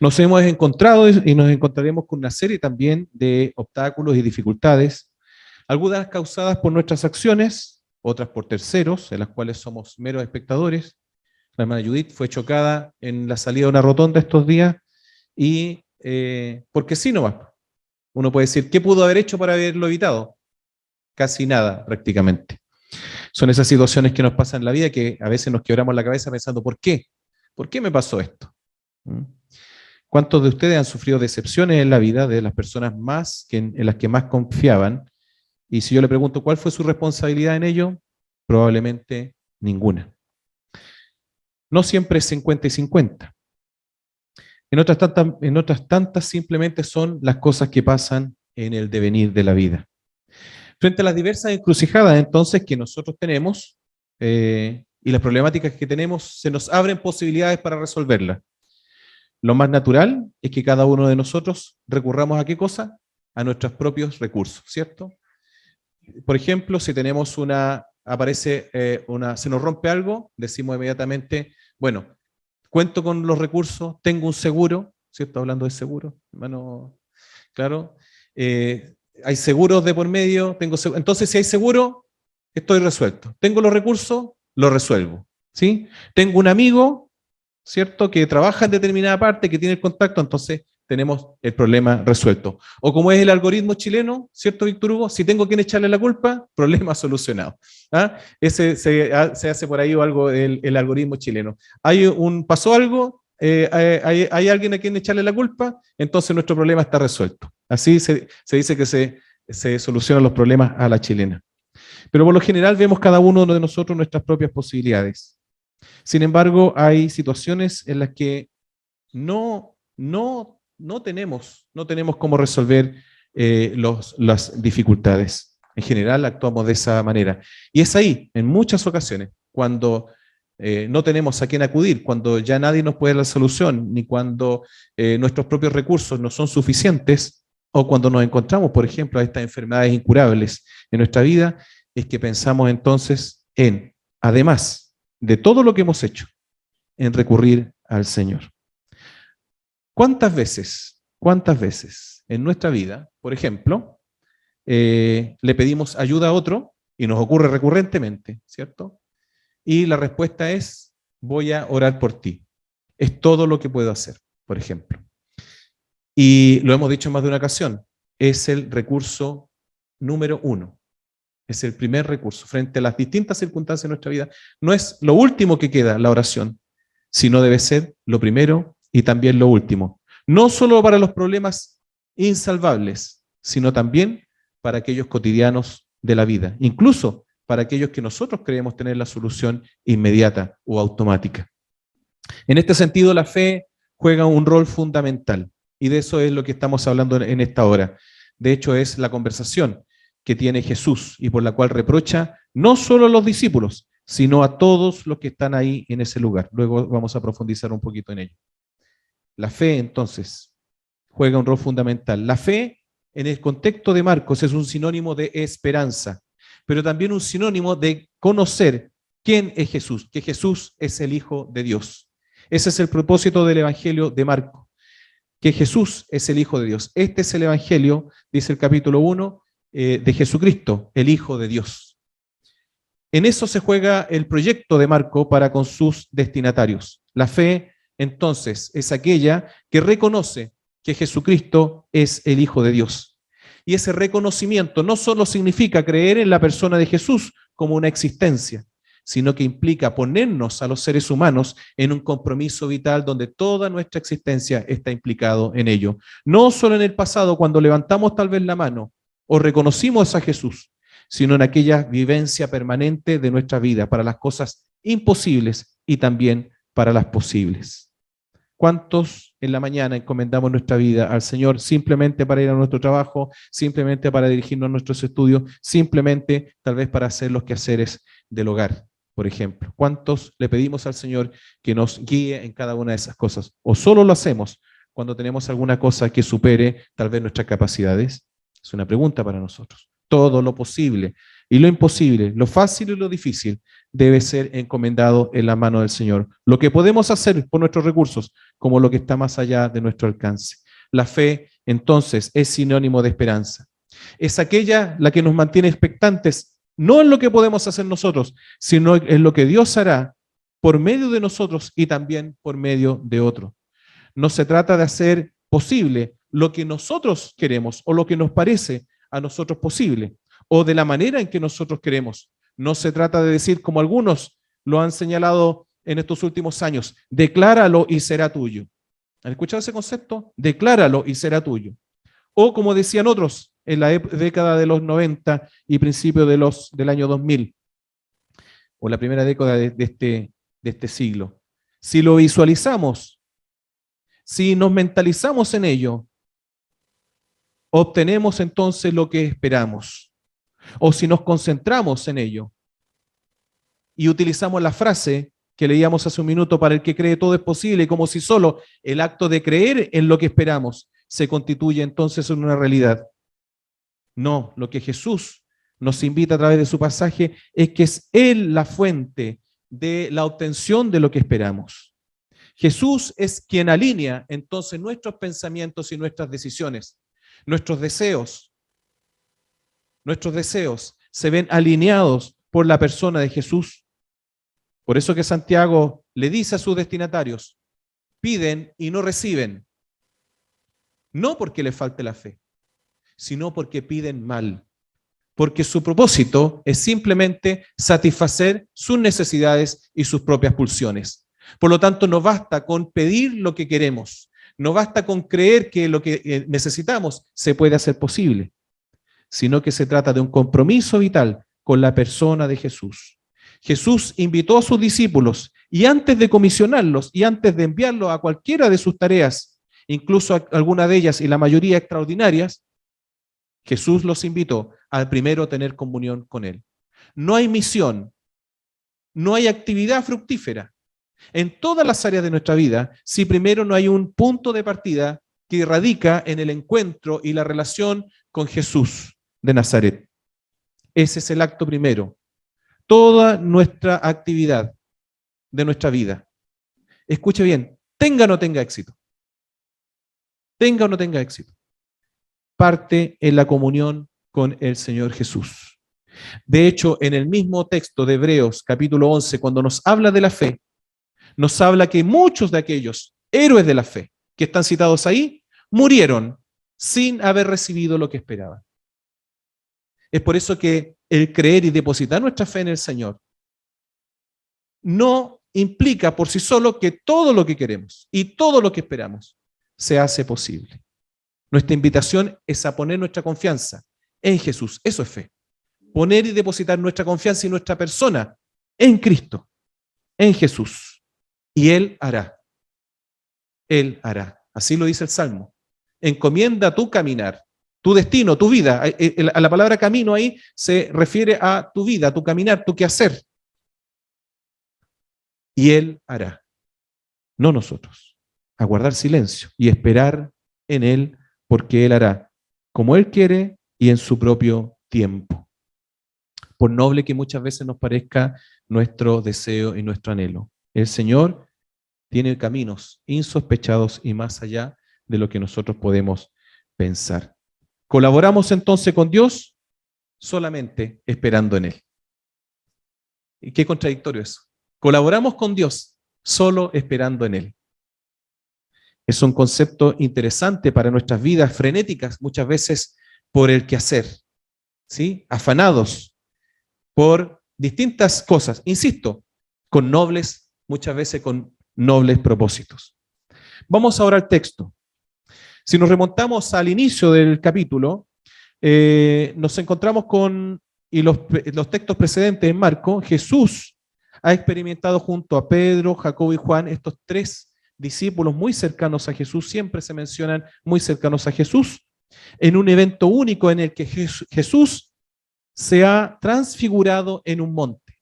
Nos hemos encontrado y nos encontraremos con una serie también de obstáculos y dificultades, algunas causadas por nuestras acciones, otras por terceros, en las cuales somos meros espectadores. La hermana Judith fue chocada en la salida de una rotonda estos días y porque sí nomás. Uno puede decir, ¿qué pudo haber hecho para haberlo evitado? Casi nada, prácticamente. Son esas situaciones que nos pasan en la vida que a veces nos quebramos la cabeza pensando, ¿por qué? ¿Por qué me pasó esto? ¿Cuántos de ustedes han sufrido decepciones en la vida de las personas en las que más confiaban? Y si yo le pregunto cuál fue su responsabilidad en ello, probablemente ninguna. No siempre es 50 y 50. En otras tantas simplemente son las cosas que pasan en el devenir de la vida. Frente a las diversas encrucijadas entonces que nosotros tenemos y las problemáticas que tenemos, se nos abren posibilidades para resolverlas. Lo más natural es que cada uno de nosotros recurramos a ¿qué cosa? A nuestros propios recursos, ¿cierto? Por ejemplo, si tenemos se nos rompe algo, decimos inmediatamente, bueno, cuento con los recursos, tengo un seguro, ¿cierto? Hablando de seguro, hermano, claro. Hay seguros de por medio, entonces si hay seguro, estoy resuelto. Tengo los recursos, lo resuelvo, ¿sí? Tengo un amigo, ¿cierto? Que trabaja en determinada parte, que tiene el contacto, entonces tenemos el problema resuelto. O como es el algoritmo chileno, ¿cierto, Víctor Hugo? Si tengo quien echarle la culpa, problema solucionado. ¿Ah? Se hace por ahí algo el algoritmo chileno. Pasó algo, hay alguien a quien echarle la culpa, entonces nuestro problema está resuelto. Así se dice que se solucionan los problemas a la chilena. Pero por lo general vemos cada uno de nosotros nuestras propias posibilidades. Sin embargo, hay situaciones en las que no tenemos cómo resolver las dificultades. En general actuamos de esa manera. Y es ahí, en muchas ocasiones, cuando no tenemos a quién acudir, cuando ya nadie nos puede dar la solución, ni cuando nuestros propios recursos no son suficientes, o cuando nos encontramos, por ejemplo, a estas enfermedades incurables en nuestra vida, es que pensamos entonces en, además de todo lo que hemos hecho, en recurrir al Señor. ¿Cuántas veces en nuestra vida, por ejemplo, le pedimos ayuda a otro y nos ocurre recurrentemente, ¿cierto? Y la respuesta es, voy a orar por ti. Es todo lo que puedo hacer, por ejemplo. Y lo hemos dicho en más de una ocasión, es el recurso número 1. Es el primer recurso. Frente a las distintas circunstancias de nuestra vida, no es lo último que queda la oración, sino debe ser lo primero y también lo último. No solo para los problemas insalvables, sino también para aquellos cotidianos de la vida, incluso para aquellos que nosotros creemos tener la solución inmediata o automática. En este sentido, la fe juega un rol fundamental, y de eso es lo que estamos hablando en esta hora. De hecho, es la conversación que tiene Jesús y por la cual reprocha no solo a los discípulos, sino a todos los que están ahí en ese lugar. Luego vamos a profundizar un poquito en ello. La fe, entonces, juega un rol fundamental. La fe, en el contexto de Marcos, es un sinónimo de esperanza, pero también un sinónimo de conocer quién es Jesús, que Jesús es el Hijo de Dios. Ese es el propósito del Evangelio de Marcos, que Jesús es el Hijo de Dios. Este es el Evangelio, dice el capítulo 1, de Jesucristo, el Hijo de Dios. En eso se juega el proyecto de Marco para con sus destinatarios. La fe, entonces, es aquella que reconoce que Jesucristo es el Hijo de Dios. Y ese reconocimiento no solo significa creer en la persona de Jesús como una existencia, sino que implica ponernos a los seres humanos en un compromiso vital donde toda nuestra existencia está implicado en ello. No solo en el pasado, cuando levantamos tal vez la mano o reconocimos a Jesús, sino en aquella vivencia permanente de nuestra vida para las cosas imposibles y también para las posibles. ¿Cuántos en la mañana encomendamos nuestra vida al Señor simplemente para ir a nuestro trabajo, simplemente para dirigirnos a nuestros estudios, simplemente tal vez para hacer los quehaceres del hogar, por ejemplo? ¿Cuántos le pedimos al Señor que nos guíe en cada una de esas cosas? ¿O solo lo hacemos cuando tenemos alguna cosa que supere tal vez nuestras capacidades? Es una pregunta para nosotros. Todo lo posible y lo imposible, lo fácil y lo difícil, debe ser encomendado en la mano del Señor. Lo que podemos hacer por nuestros recursos, como lo que está más allá de nuestro alcance. La fe, entonces, es sinónimo de esperanza. Es aquella la que nos mantiene expectantes, no en lo que podemos hacer nosotros, sino en lo que Dios hará por medio de nosotros y también por medio de otros. No se trata de hacer posible lo que nosotros queremos o lo que nos parece a nosotros posible o de la manera en que nosotros queremos. No se trata de decir, como algunos lo han señalado en estos últimos años, decláralo y será tuyo. ¿Han escuchado ese concepto? Decláralo y será tuyo. O como decían otros en la década de los 90 y principio del año 2000, o la primera década de este siglo. Si lo visualizamos, si nos mentalizamos en ello, obtenemos entonces lo que esperamos. O si nos concentramos en ello y utilizamos la frase que leíamos hace un minuto, para el que cree todo es posible, como si solo el acto de creer en lo que esperamos se constituye entonces en una realidad. No, lo que Jesús nos invita a través de su pasaje es que es Él la fuente de la obtención de lo que esperamos. Jesús es quien alinea entonces nuestros pensamientos y nuestras decisiones. Nuestros deseos se ven alineados por la persona de Jesús. Por eso que Santiago le dice a sus destinatarios, piden y no reciben, no porque les falte la fe, sino porque piden mal, porque su propósito es simplemente satisfacer sus necesidades y sus propias pulsiones. Por lo tanto, no basta con pedir lo que queremos, no basta con creer que lo que necesitamos se puede hacer posible, sino que se trata de un compromiso vital con la persona de Jesús. Jesús invitó a sus discípulos y antes de comisionarlos y antes de enviarlos a cualquiera de sus tareas, incluso a alguna de ellas y la mayoría extraordinarias, Jesús los invitó a primero tener comunión con Él. No hay misión, no hay actividad fructífera en todas las áreas de nuestra vida si primero no hay un punto de partida que radica en el encuentro y la relación con Jesús de Nazaret. Ese es el acto primero. Toda nuestra actividad de nuestra vida, escuche bien, tenga o no tenga éxito, tenga o no tenga éxito, parte en la comunión con el Señor Jesús. De hecho, en el mismo texto de Hebreos, capítulo 11, cuando nos habla de la fe, nos habla que muchos de aquellos héroes de la fe que están citados ahí, murieron sin haber recibido lo que esperaban. Es por eso que el creer y depositar nuestra fe en el Señor no implica por sí solo que todo lo que queremos y todo lo que esperamos se hace posible. Nuestra invitación es a poner nuestra confianza en Jesús. Eso es fe. Poner y depositar nuestra confianza y nuestra persona en Cristo, en Jesús. Y Él hará. Él hará. Así lo dice el Salmo. Encomienda tu caminar, tu destino, tu vida. A la palabra camino ahí se refiere a tu vida, tu caminar, tu quehacer. Y Él hará. No nosotros. A guardar silencio y esperar en Él, porque Él hará como Él quiere y en su propio tiempo. Por noble que muchas veces nos parezca nuestro deseo y nuestro anhelo. El Señor tiene caminos insospechados y más allá de lo que nosotros podemos pensar. Colaboramos entonces con Dios solamente esperando en Él. ¿Y qué contradictorio es? Colaboramos con Dios solo esperando en Él. Es un concepto interesante para nuestras vidas frenéticas, muchas veces por el quehacer, ¿sí? Afanados por distintas cosas, insisto, con nobles, muchas veces con nobles propósitos. Vamos ahora al texto. Si nos remontamos al inicio del capítulo, nos encontramos con, y los textos precedentes en Marco, Jesús ha experimentado junto a Pedro, Jacobo y Juan, estos tres discípulos muy cercanos a Jesús, siempre se mencionan muy cercanos a Jesús, en un evento único en el que Jesús se ha transfigurado en un monte.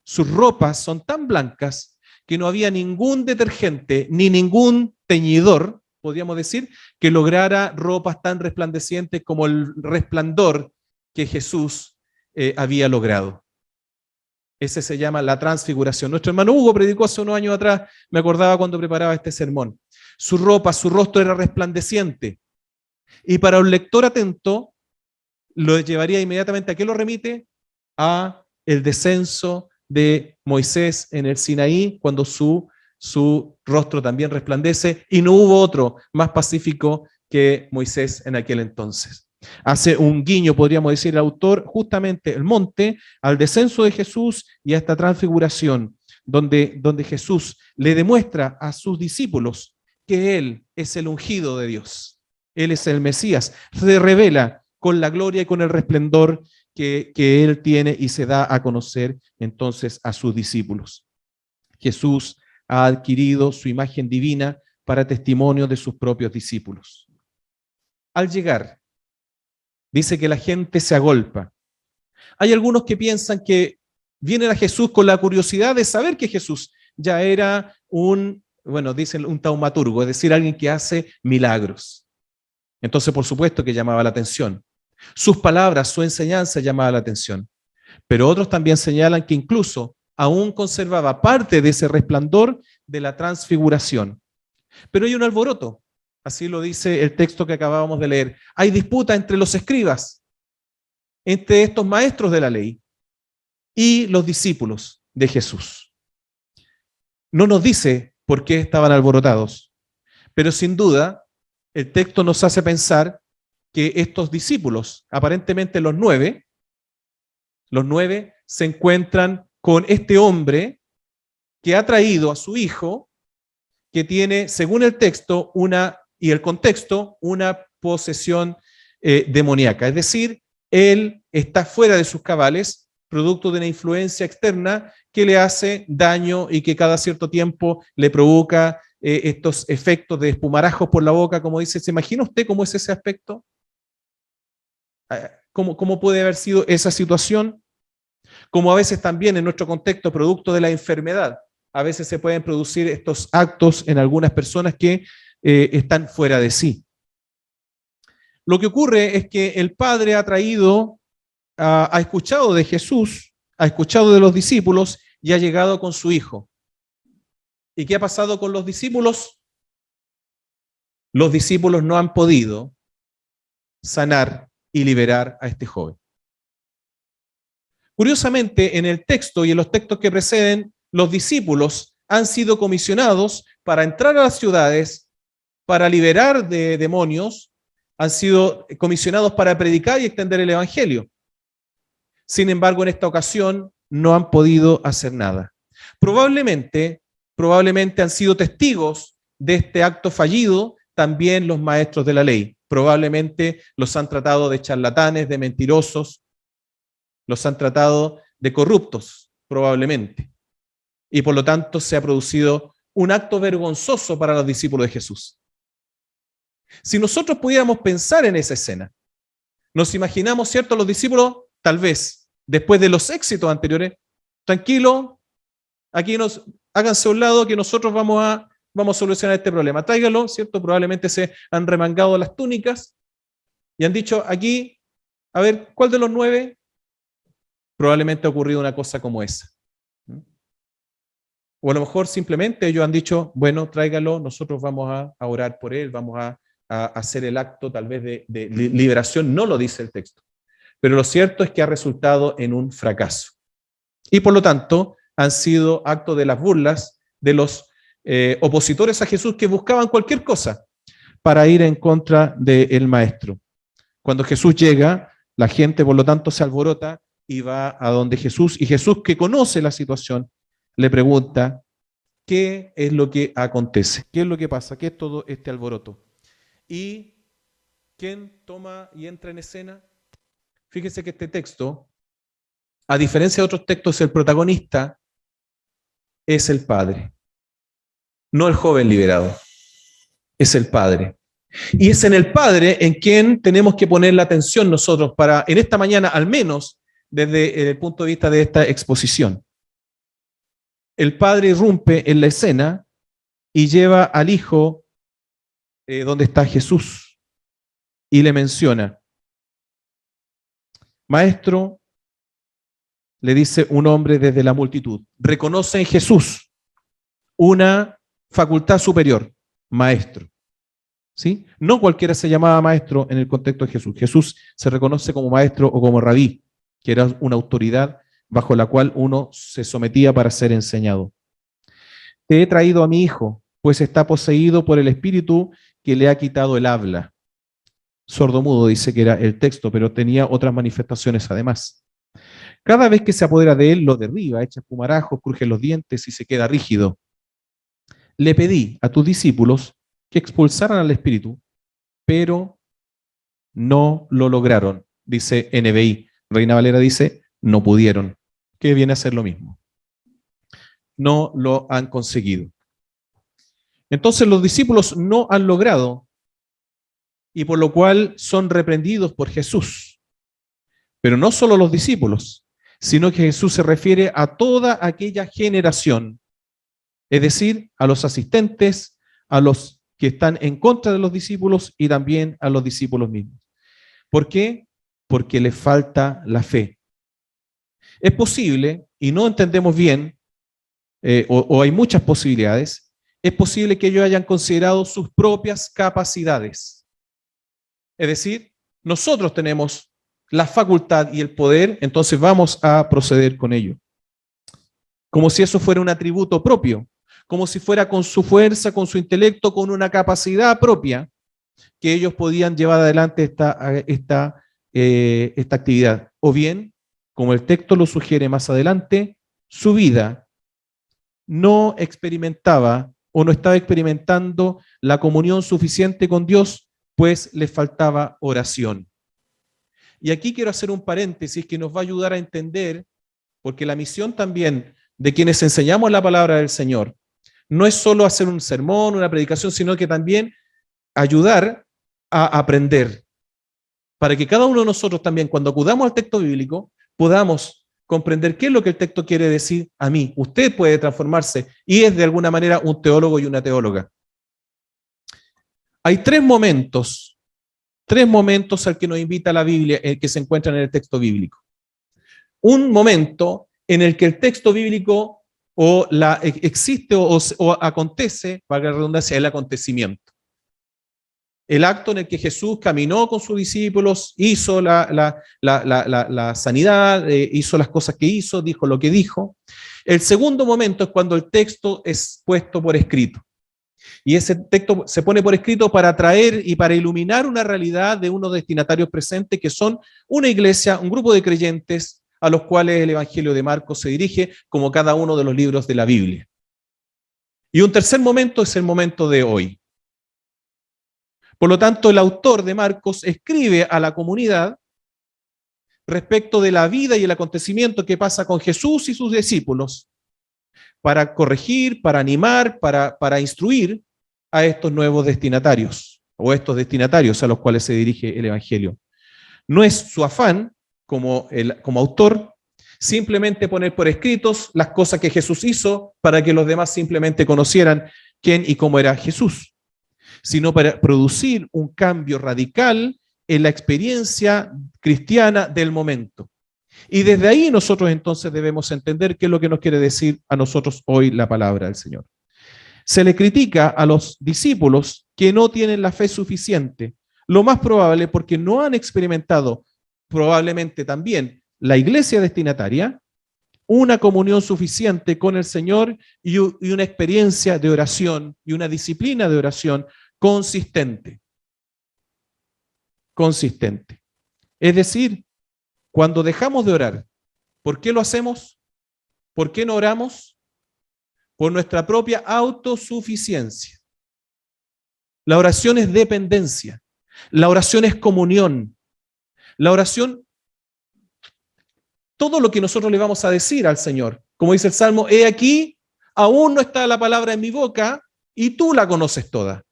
Sus ropas son tan blancas que no había ningún detergente ni ningún teñidor, podríamos decir, que lograra ropas tan resplandecientes como el resplandor que Jesús había logrado. Ese se llama la transfiguración. Nuestro hermano Hugo predicó hace unos años atrás, me acordaba cuando preparaba este sermón. Su ropa, su rostro era resplandeciente. Y para un lector atento, lo llevaría inmediatamente, ¿a qué lo remite? A el descenso de Moisés en el Sinaí, cuando su rostro también resplandece, y no hubo otro más pacífico que Moisés en aquel entonces. Hace un guiño, podríamos decir, el autor, justamente el monte, al descenso de Jesús y a esta transfiguración, donde Jesús le demuestra a sus discípulos que Él es el ungido de Dios. Él es el Mesías. Se revela con la gloria y con el resplendor que Él tiene y se da a conocer entonces a sus discípulos. Jesús ha adquirido su imagen divina para testimonio de sus propios discípulos. Al llegar, dice que la gente se agolpa. Hay algunos que piensan que vienen a Jesús con la curiosidad de saber que Jesús ya era dicen un taumaturgo, es decir, alguien que hace milagros. Entonces, por supuesto que llamaba la atención. Sus palabras, su enseñanza llamaba la atención. Pero otros también señalan que incluso aún conservaba parte de ese resplandor de la transfiguración. Pero hay un alboroto. Así lo dice el texto que acabábamos de leer. Hay disputa entre los escribas, entre estos maestros de la ley y los discípulos de Jesús. No nos dice por qué estaban alborotados, pero sin duda el texto nos hace pensar que estos discípulos, aparentemente los nueve se encuentran con este hombre que ha traído a su hijo, que tiene, según el texto, y el contexto, una posesión demoníaca. Es decir, él está fuera de sus cabales, producto de una influencia externa que le hace daño y que cada cierto tiempo le provoca estos efectos de espumarajos por la boca, como dice. ¿Se imagina usted cómo es ese aspecto? ¿Cómo puede haber sido esa situación? Como a veces también en nuestro contexto, producto de la enfermedad, a veces se pueden producir estos actos en algunas personas que están fuera de sí. Lo que ocurre es que el Padre ha traído, ha escuchado de Jesús, ha escuchado de los discípulos y ha llegado con su Hijo. ¿Y qué ha pasado con los discípulos? Los discípulos no han podido sanar y liberar a este joven. Curiosamente, en el texto y en los textos que preceden, los discípulos han sido comisionados para entrar a las ciudades, para liberar de demonios, han sido comisionados para predicar y extender el evangelio. Sin embargo, en esta ocasión no han podido hacer nada. Probablemente han sido testigos de este acto fallido también los maestros de la ley. Probablemente los han tratado de charlatanes, de mentirosos, los han tratado de corruptos, probablemente. Y por lo tanto se ha producido un acto vergonzoso para los discípulos de Jesús. Si nosotros pudiéramos pensar en esa escena, nos imaginamos, ¿cierto?, los discípulos, tal vez, después de los éxitos anteriores, tranquilo, aquí háganse a un lado que nosotros vamos a solucionar este problema. Tráigalo, ¿cierto? Probablemente se han remangado las túnicas y han dicho aquí, a ver, ¿cuál de los 9? Probablemente ha ocurrido una cosa como esa. O a lo mejor simplemente ellos han dicho, bueno, tráigalo, nosotros vamos a orar por él, vamos a hacer el acto tal vez de liberación, no lo dice el texto. Pero lo cierto es que ha resultado en un fracaso. Y por lo tanto, han sido actos de las burlas de los opositores a Jesús que buscaban cualquier cosa para ir en contra del Maestro. Cuando Jesús llega, la gente por lo tanto se alborota y va a donde Jesús, y Jesús, que conoce la situación, le pregunta, ¿qué es lo que acontece? ¿Qué es lo que pasa? ¿Qué es todo este alboroto? ¿Y quién toma y entra en escena? Fíjense que este texto, a diferencia de otros textos, el protagonista es el Padre, no el joven liberado, es el Padre. Y es en el Padre en quien tenemos que poner la atención nosotros para, en esta mañana, al menos desde el punto de vista de esta exposición. El Padre irrumpe en la escena y lleva al Hijo donde está Jesús y le menciona, Maestro, le dice un hombre desde la multitud, reconoce en Jesús una facultad superior, maestro. ¿Sí? No cualquiera se llamaba maestro en el contexto de Jesús. Jesús se reconoce como maestro o como rabí, que era una autoridad bajo la cual uno se sometía para ser enseñado. Te he traído a mi hijo, pues está poseído por el espíritu que le ha quitado el habla. Sordomudo dice que era el texto, pero tenía otras manifestaciones además. Cada vez que se apodera de él, lo derriba, echa espumarajos, cruje los dientes y se queda rígido. Le pedí a tus discípulos que expulsaran al espíritu, pero no lo lograron, dice NBI. Reina Valera dice, no pudieron, que viene a ser lo mismo. No lo han conseguido. Entonces los discípulos no han logrado, y por lo cual son reprendidos por Jesús. Pero no solo los discípulos, sino que Jesús se refiere a toda aquella generación, es decir, a los asistentes, a los que están en contra de los discípulos y también a los discípulos mismos. ¿Por qué? Porque les falta la fe. Es posible, y no entendemos bien, o hay muchas posibilidades, es posible que ellos hayan considerado sus propias capacidades. Es decir, nosotros tenemos la facultad y el poder, entonces vamos a proceder con ello. Como si eso fuera un atributo propio, como si fuera con su fuerza, con su intelecto, con una capacidad propia, que ellos podían llevar adelante esta actividad. O bien, como el texto lo sugiere más adelante, su vida no experimentaba o no estaba experimentando la comunión suficiente con Dios, pues les faltaba oración. Y aquí quiero hacer un paréntesis que nos va a ayudar a entender, porque la misión también de quienes enseñamos la palabra del Señor no es solo hacer un sermón, una predicación, sino que también ayudar a aprender, para que cada uno de nosotros también, cuando acudamos al texto bíblico, podamos comprender qué es lo que el texto quiere decir a mí. Usted puede transformarse y es de alguna manera un teólogo y una teóloga. Hay tres momentos al que nos invita la Biblia, que se encuentran en el texto bíblico. Un momento en el que el texto bíblico existe o acontece, valga la redundancia, el acontecimiento. El acto en el que Jesús caminó con sus discípulos, hizo la sanidad, hizo las cosas que hizo, dijo lo que dijo. El segundo momento es cuando el texto es puesto por escrito. Y ese texto se pone por escrito para traer y para iluminar una realidad de unos destinatarios presentes que son una iglesia, un grupo de creyentes a los cuales el Evangelio de Marcos se dirige, como cada uno de los libros de la Biblia. Y un tercer momento es el momento de hoy. Por lo tanto, el autor de Marcos escribe a la comunidad respecto de la vida y el acontecimiento que pasa con Jesús y sus discípulos para corregir, para animar, para instruir a estos nuevos destinatarios o estos destinatarios a los cuales se dirige el Evangelio. No es su afán como autor simplemente poner por escritos las cosas que Jesús hizo para que los demás simplemente conocieran quién y cómo era Jesús, sino para producir un cambio radical en la experiencia cristiana del momento. Y desde ahí nosotros entonces debemos entender qué es lo que nos quiere decir a nosotros hoy la palabra del Señor. Se le critica a los discípulos que no tienen la fe suficiente, lo más probable porque no han experimentado probablemente también la iglesia destinataria, una comunión suficiente con el Señor y una experiencia de oración y una disciplina de oración consistente. Consistente. Es decir, cuando dejamos de orar, ¿por qué lo hacemos? ¿Por qué no oramos? Por nuestra propia autosuficiencia. La oración es dependencia. La oración es comunión. La oración, todo lo que nosotros le vamos a decir al Señor, como dice el Salmo, he aquí, aún no está la palabra en mi boca y tú la conoces toda.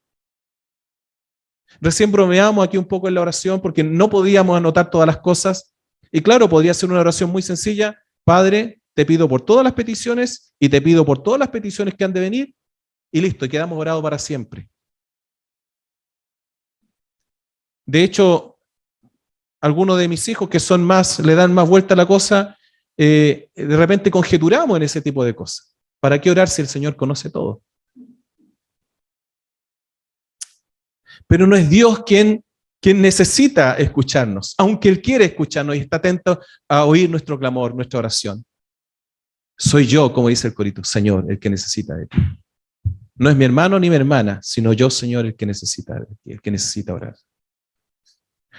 Recién bromeamos aquí un poco en la oración porque no podíamos anotar todas las cosas. Y claro, podría ser una oración muy sencilla. Padre, te pido por todas las peticiones y te pido por todas las peticiones que han de venir. Y listo, y quedamos orados para siempre. De hecho, algunos de mis hijos que son más, le dan más vuelta a la cosa, de repente conjeturamos en ese tipo de cosas. ¿Para qué orar si el Señor conoce todo? Pero no es Dios quien necesita escucharnos, aunque Él quiere escucharnos y está atento a oír nuestro clamor, nuestra oración. Soy yo, como dice el corito, Señor, el que necesita de ti. No es mi hermano ni mi hermana, sino yo, Señor, el que necesita de ti, el que necesita orar.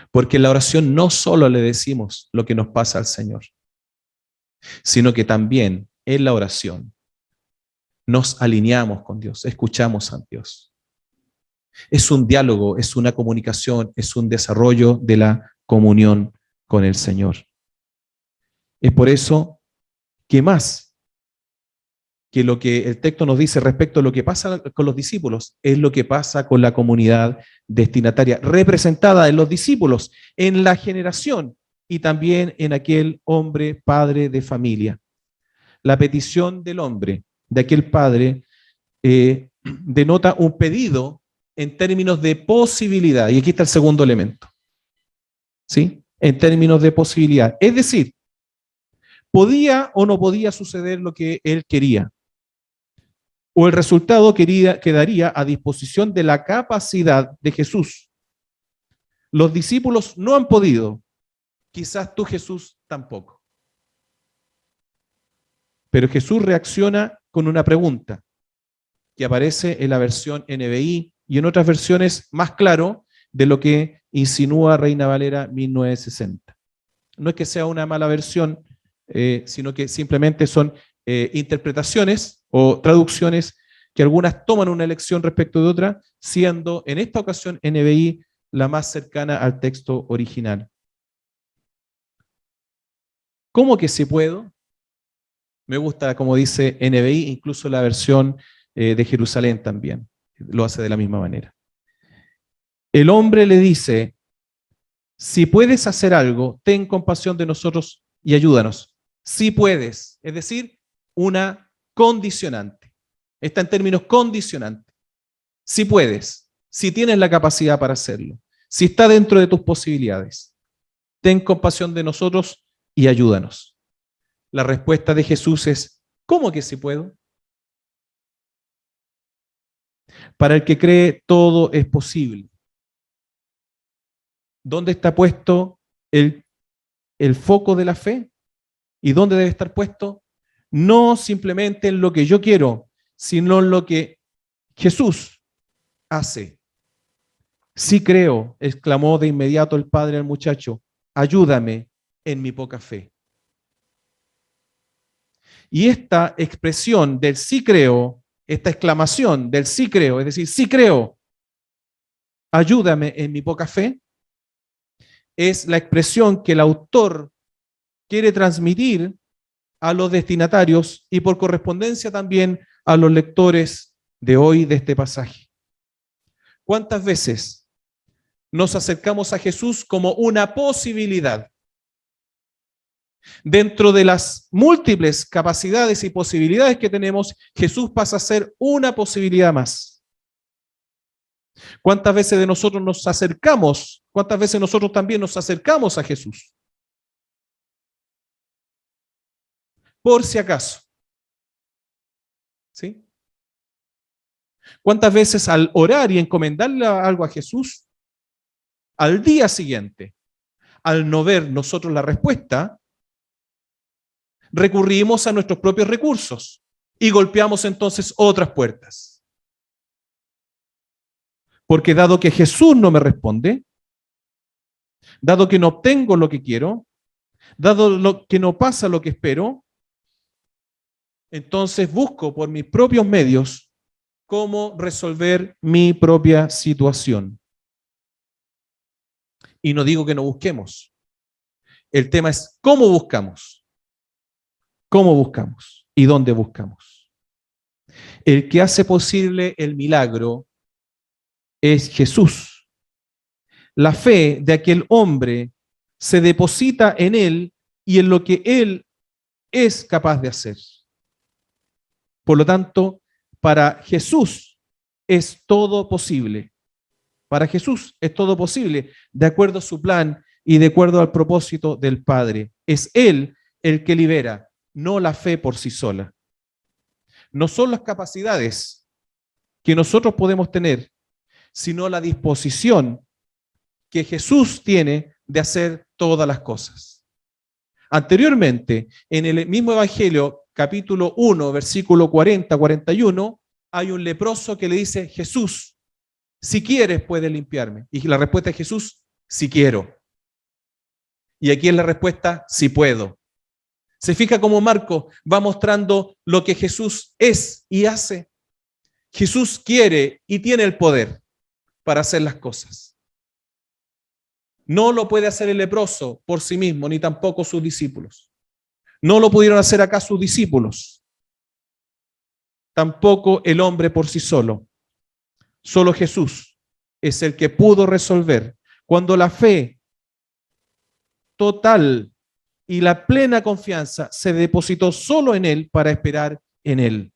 Porque en la oración no solo le decimos lo que nos pasa al Señor, sino que también en la oración nos alineamos con Dios, escuchamos a Dios. Es un diálogo, es una comunicación, es un desarrollo de la comunión con el Señor. Es por eso que más que lo que el texto nos dice respecto a lo que pasa con los discípulos, es lo que pasa con la comunidad destinataria, representada en los discípulos, en la generación y también en aquel hombre padre de familia. La petición del hombre, de aquel padre, denota un pedido en términos de posibilidad. Y aquí está el segundo elemento. ¿Sí? En términos de posibilidad. Es decir, ¿podía o no podía suceder lo que él quería? ¿O el resultado quedaría a disposición de la capacidad de Jesús? Los discípulos no han podido. Quizás tú, Jesús, tampoco. Pero Jesús reacciona con una pregunta que aparece en la versión NBI y en otras versiones más claro de lo que insinúa Reina Valera 1960. No es que sea una mala versión, sino que simplemente son interpretaciones o traducciones que algunas toman una elección respecto de otra, siendo en esta ocasión NBI la más cercana al texto original. ¿Cómo que si puedo? Me gusta como dice NBI, incluso la versión de Jerusalén también lo hace de la misma manera. El hombre le dice, si puedes hacer algo, ten compasión de nosotros y ayúdanos. Si puedes, es decir, una condicionante. Está en términos condicionantes. Si puedes, si tienes la capacidad para hacerlo, si está dentro de tus posibilidades. Ten compasión de nosotros y ayúdanos. La respuesta de Jesús es, ¿cómo que sí puedo? Para el que cree, todo es posible. ¿Dónde está puesto el foco de la fe? ¿Y dónde debe estar puesto? No simplemente en lo que yo quiero, sino en lo que Jesús hace. Sí creo, exclamó de inmediato el padre al muchacho, ayúdame en mi poca fe. Y esta expresión del sí creo, esta exclamación del sí creo, es decir, sí creo, ayúdame en mi poca fe, es la expresión que el autor quiere transmitir a los destinatarios y por correspondencia también a los lectores de hoy de este pasaje. ¿Cuántas veces nos acercamos a Jesús como una posibilidad? Dentro de las múltiples capacidades y posibilidades que tenemos, Jesús pasa a ser una posibilidad más. ¿Cuántas veces de nosotros nos acercamos? ¿Cuántas veces nosotros también nos acercamos a Jesús? Por si acaso. ¿Sí? ¿Cuántas veces al orar y encomendarle algo a Jesús, al día siguiente, al no ver nosotros la respuesta, recurrimos a nuestros propios recursos y golpeamos entonces otras puertas? Porque dado que Jesús no me responde, dado que no obtengo lo que quiero, dado que no pasa lo que espero, entonces busco por mis propios medios cómo resolver mi propia situación. Y no digo que no busquemos. El tema es cómo buscamos. ¿Cómo buscamos? ¿Y dónde buscamos? El que hace posible el milagro es Jesús. La fe de aquel hombre se deposita en él y en lo que él es capaz de hacer. Por lo tanto, para Jesús es todo posible. Para Jesús es todo posible, de acuerdo a su plan y de acuerdo al propósito del Padre. Es Él el que libera, no la fe por sí sola. No son las capacidades que nosotros podemos tener, sino la disposición que Jesús tiene de hacer todas las cosas. Anteriormente, en el mismo Evangelio, capítulo 1, versículo 40-41, hay un leproso que le dice, Jesús, si quieres puedes limpiarme. Y la respuesta de Jesús, si quiero. Y aquí es la respuesta, si puedo. Se fija cómo Marcos va mostrando lo que Jesús es y hace. Jesús quiere y tiene el poder para hacer las cosas. No lo puede hacer el leproso por sí mismo, ni tampoco sus discípulos. No lo pudieron hacer acá sus discípulos. Tampoco el hombre por sí solo. Solo Jesús es el que pudo resolver. Cuando la fe total y la plena confianza se depositó solo en Él para esperar en Él.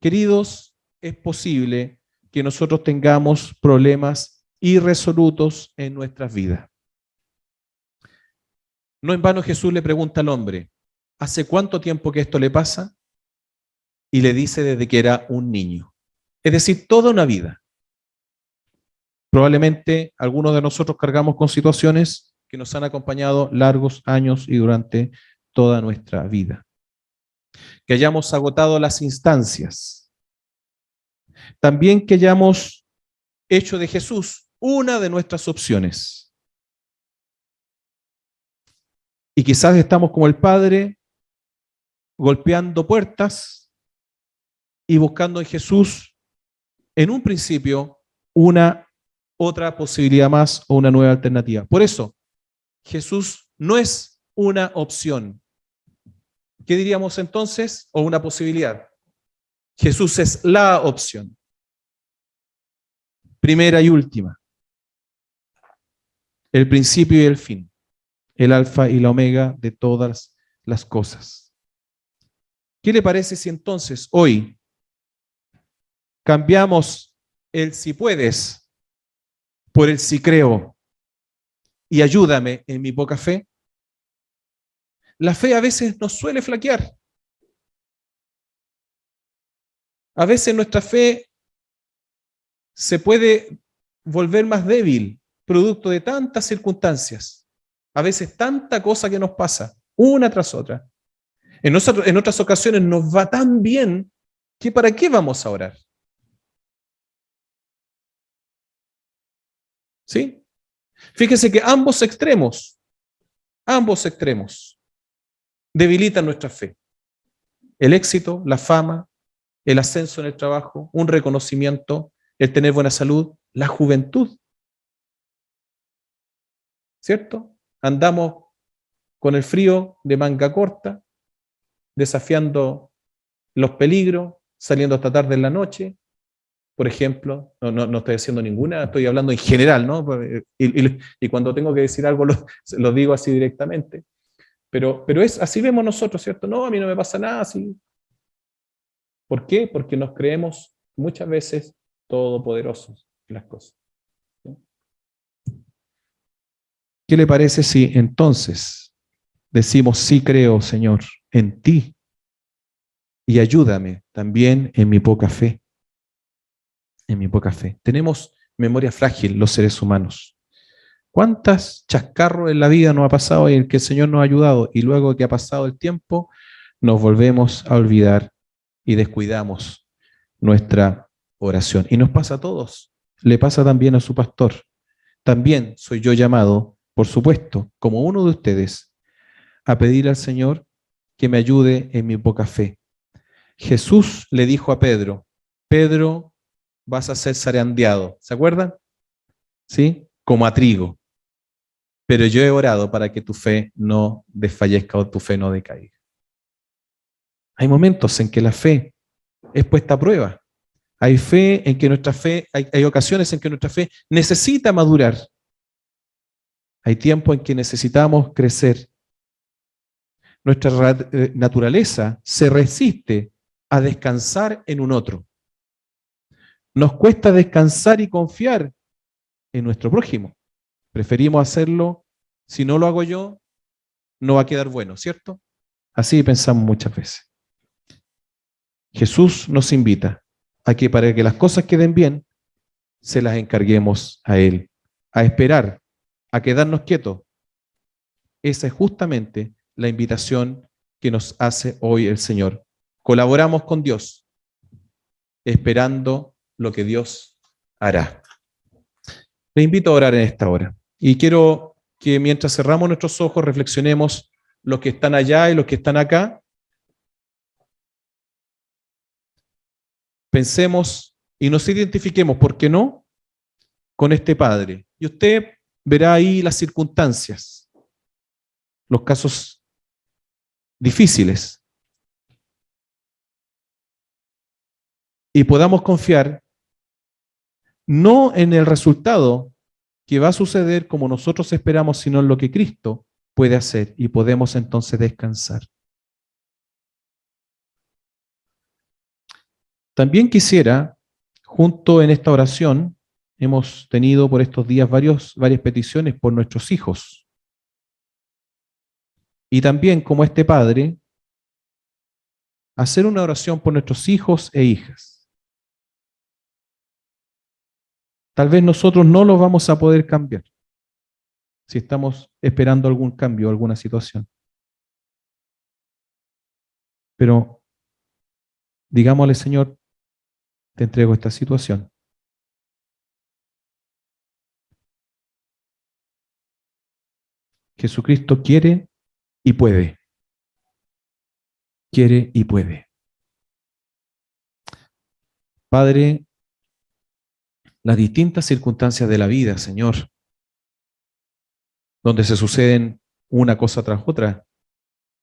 Queridos, es posible que nosotros tengamos problemas irresolutos en nuestras vidas. No en vano Jesús le pregunta al hombre, ¿hace cuánto tiempo que esto le pasa? Y le dice desde que era un niño. Es decir, toda una vida. Probablemente algunos de nosotros cargamos con situaciones que nos han acompañado largos años y durante toda nuestra vida. Que hayamos agotado las instancias. También que hayamos hecho de Jesús una de nuestras opciones. Y quizás estamos como el Padre, golpeando puertas y buscando en Jesús, en un principio, una otra posibilidad más o una nueva alternativa. Por eso, Jesús no es una opción. ¿Qué diríamos entonces? O una posibilidad. Jesús es la opción. Primera y última. El principio y el fin. El alfa y la omega de todas las cosas. ¿Qué le parece si entonces hoy cambiamos el si puedes, por el si creo, y ayúdame en mi poca fe, la fe a veces nos suele flaquear. A veces nuestra fe se puede volver más débil, producto de tantas circunstancias. A veces tanta cosa que nos pasa, una tras otra. En otras ocasiones nos va tan bien que ¿para qué vamos a orar? ¿Sí? Fíjese que ambos extremos debilitan nuestra fe. El éxito, la fama, el ascenso en el trabajo, un reconocimiento, el tener buena salud, la juventud. ¿Cierto? Andamos con el frío de manga corta, desafiando los peligros, saliendo hasta tarde en la noche, por ejemplo. No estoy haciendo ninguna, estoy hablando en general, ¿no? Y cuando tengo que decir algo lo digo así directamente. Pero así vemos nosotros, ¿cierto? No, a mí no me pasa nada así. ¿Por qué? Porque nos creemos muchas veces todopoderosos en las cosas. ¿Sí? ¿Qué le parece si entonces decimos, sí creo, Señor, en ti, y ayúdame también en mi poca fe? En mi poca fe. Tenemos memoria frágil los seres humanos. ¿Cuántas chascarros en la vida nos ha pasado y en que el Señor nos ha ayudado? Y luego que ha pasado el tiempo, nos volvemos a olvidar y descuidamos nuestra oración. Y nos pasa a todos. Le pasa también a su pastor. También soy yo llamado, por supuesto, como uno de ustedes, a pedir al Señor que me ayude en mi poca fe. Jesús le dijo a Pedro, Pedro, vas a ser zarandeado. ¿Se acuerdan? ¿Sí? Como a trigo. Pero yo he orado para que tu fe no desfallezca o tu fe no decaiga. Hay momentos en que la fe es puesta a prueba. Hay fe en que nuestra fe, hay ocasiones en que nuestra fe necesita madurar. Hay tiempos en que necesitamos crecer. Nuestra naturaleza se resiste a descansar en un otro. Nos cuesta descansar y confiar en nuestro prójimo. Preferimos hacerlo, si no lo hago yo, no va a quedar bueno, ¿cierto? Así pensamos muchas veces. Jesús nos invita a que para que las cosas queden bien, se las encarguemos a Él, a esperar, a quedarnos quietos. Esa es justamente la invitación que nos hace hoy el Señor. Colaboramos con Dios, esperando lo que Dios hará. Le invito a orar en esta hora. Y quiero que mientras cerramos nuestros ojos, reflexionemos los que están allá y los que están acá. Pensemos y nos identifiquemos, ¿por qué no?, con este Padre. Y usted verá ahí las circunstancias, los casos difíciles. Y podamos confiar no en el resultado que va a suceder como nosotros esperamos, sino en lo que Cristo puede hacer, y podemos entonces descansar. También quisiera, junto en esta oración, hemos tenido por estos días varias peticiones por nuestros hijos. Y también, como este Padre, hacer una oración por nuestros hijos e hijas. Tal vez nosotros no lo vamos a poder cambiar si estamos esperando algún cambio, alguna situación. Pero digámosle, Señor, te entrego esta situación. Jesucristo quiere y puede. Quiere y puede. Padre, las distintas circunstancias de la vida, Señor, donde se suceden una cosa tras otra.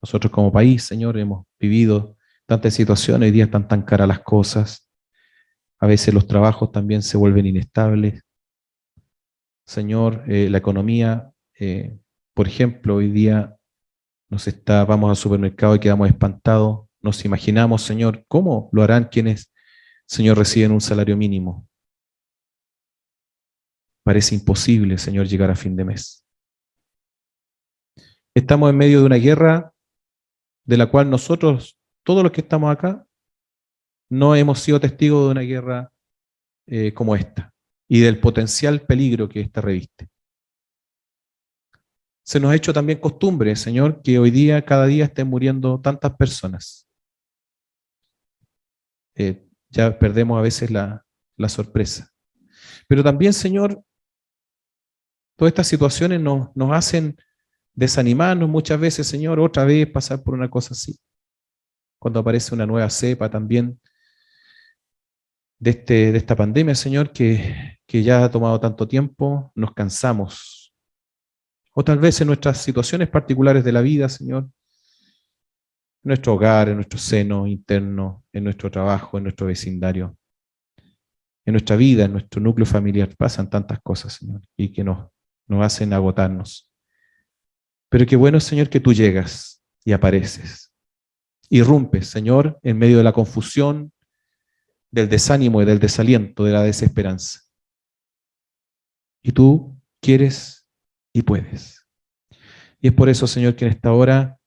Nosotros como país, Señor, hemos vivido tantas situaciones, hoy día están tan caras las cosas. A veces los trabajos también se vuelven inestables. Señor, la economía, por ejemplo, hoy día vamos al supermercado y quedamos espantados. Nos imaginamos, Señor, cómo lo harán quienes, Señor, reciben un salario mínimo. parece imposible, Señor, llegar a fin de mes. Estamos en medio de una guerra de la cual nosotros, todos los que estamos acá, no hemos sido testigos de una guerra como esta y del potencial peligro que esta reviste. Se nos ha hecho también costumbre, Señor, que hoy día, cada día estén muriendo tantas personas. Ya perdemos a veces la sorpresa. Pero también, Señor, todas estas situaciones nos hacen desanimarnos muchas veces, Señor, otra vez pasar por una cosa así. Cuando aparece una nueva cepa también de esta pandemia, Señor, que ya ha tomado tanto tiempo, nos cansamos. O tal vez en nuestras situaciones particulares de la vida, Señor, en nuestro hogar, en nuestro seno interno, en nuestro trabajo, en nuestro vecindario, en nuestra vida, en nuestro núcleo familiar, pasan tantas cosas, Señor, y que nos hacen agotarnos. Pero qué bueno, Señor, que tú llegas y apareces. Irrumpes, Señor, en medio de la confusión, del desánimo y del desaliento, de la desesperanza. Y tú quieres y puedes. Y es por eso, Señor, que en esta hora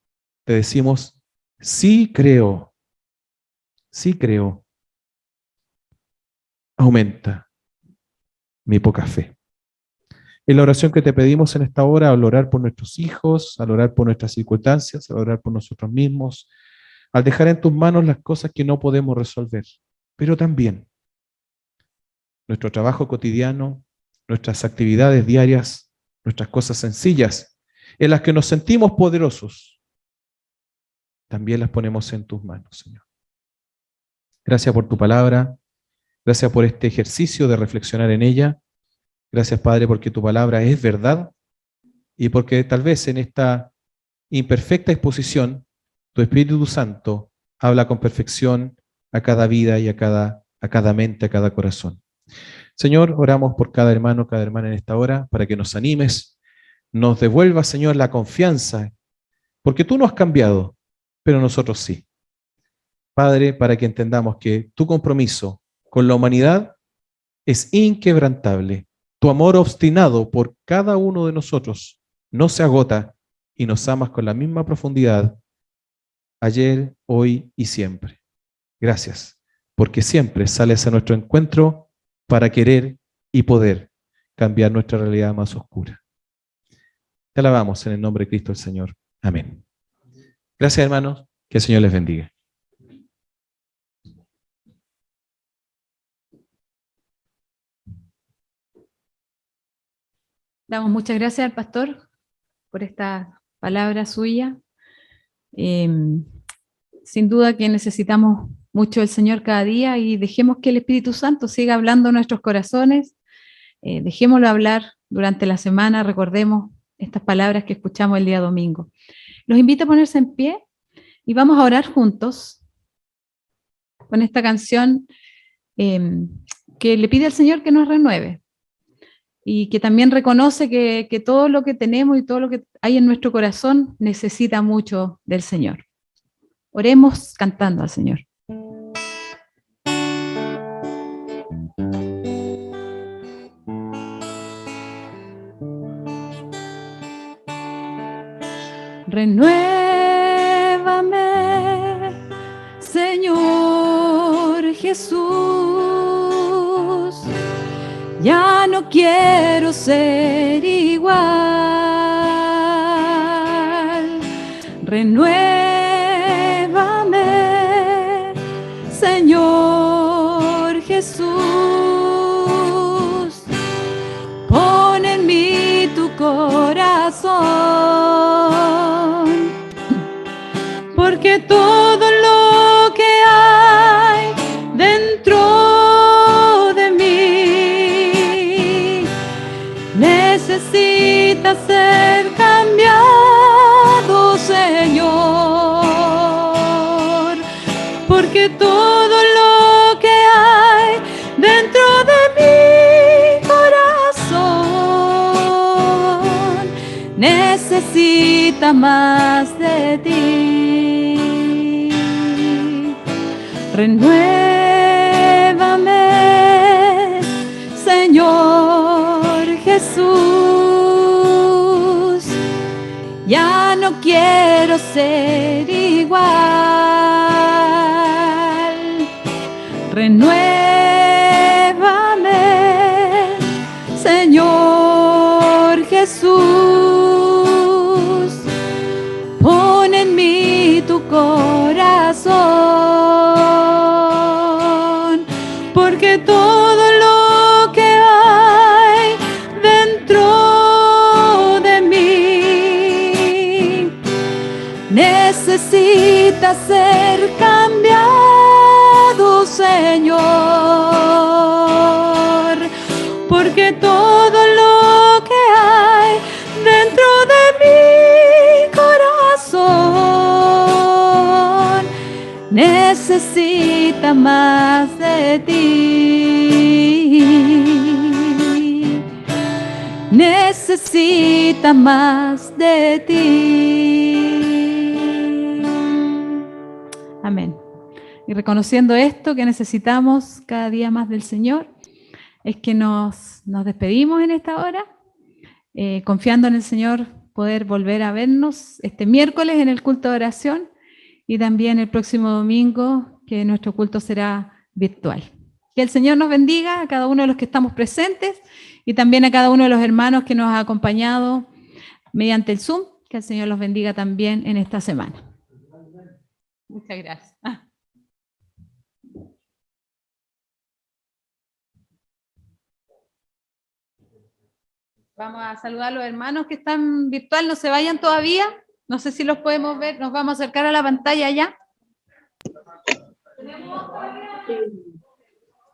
te decimos, sí creo, aumenta mi poca fe. Es la oración que te pedimos en esta hora, al orar por nuestros hijos, al orar por nuestras circunstancias, al orar por nosotros mismos, al dejar en tus manos las cosas que no podemos resolver, pero también nuestro trabajo cotidiano, nuestras actividades diarias, nuestras cosas sencillas, en las que nos sentimos poderosos, también las ponemos en tus manos, Señor. Gracias por tu palabra, gracias por este ejercicio de reflexionar en ella. Gracias, Padre, porque tu palabra es verdad y porque tal vez en esta imperfecta exposición tu Espíritu Santo habla con perfección a cada vida y a cada mente, a cada corazón. Señor, oramos por cada hermano, cada hermana en esta hora, para que nos animes, nos devuelvas, Señor, la confianza, porque tú no has cambiado, pero nosotros sí. Padre, para que entendamos que tu compromiso con la humanidad es inquebrantable. Tu amor obstinado por cada uno de nosotros no se agota y nos amas con la misma profundidad ayer, hoy y siempre. Gracias, porque siempre sales a nuestro encuentro para querer y poder cambiar nuestra realidad más oscura. Te alabamos en el nombre de Cristo el Señor. Amén. Gracias, hermanos. Que el Señor les bendiga. Damos muchas gracias al pastor por esta palabra suya. Sin duda que necesitamos mucho del Señor cada día y dejemos que el Espíritu Santo siga hablando en nuestros corazones. Dejémoslo hablar durante la semana. Recordemos estas palabras que escuchamos el día domingo. Los invito a ponerse en pie y vamos a orar juntos con esta canción que le pide al Señor que nos renueve. Y que también reconoce que todo lo que tenemos y todo lo que hay en nuestro corazón necesita mucho del Señor. Oremos cantando al Señor. Renuévame, Señor Jesús. Ya no quiero ser igual. Renuévame, Señor Jesús. Pon en mí tu corazón, porque todo lo que hay dentro de mí necesita ser cambiado, Señor, porque todo lo que hay dentro de mi corazón necesita más de ti. Renuévame, Señor no quiero ser igual. Renuévame, Señor Jesús, pon en mí tu corazón, porque todo lo que hay dentro de mí necesita ser cambiado, Señor, porque todo lo que hay dentro de mi corazón necesita más de ti, necesita más de ti. Amén. Y reconociendo esto, que necesitamos cada día más del Señor, es que nos despedimos en esta hora, confiando en el Señor poder volver a vernos este miércoles en el culto de oración y también el próximo domingo, que nuestro culto será virtual. Que el Señor nos bendiga a cada uno de los que estamos presentes y también a cada uno de los hermanos que nos ha acompañado mediante el Zoom. Que el Señor los bendiga también en esta semana. Muchas gracias. Vamos a saludar a los hermanos que están virtual, no se vayan todavía. No sé si los podemos ver, nos vamos a acercar a la pantalla ya.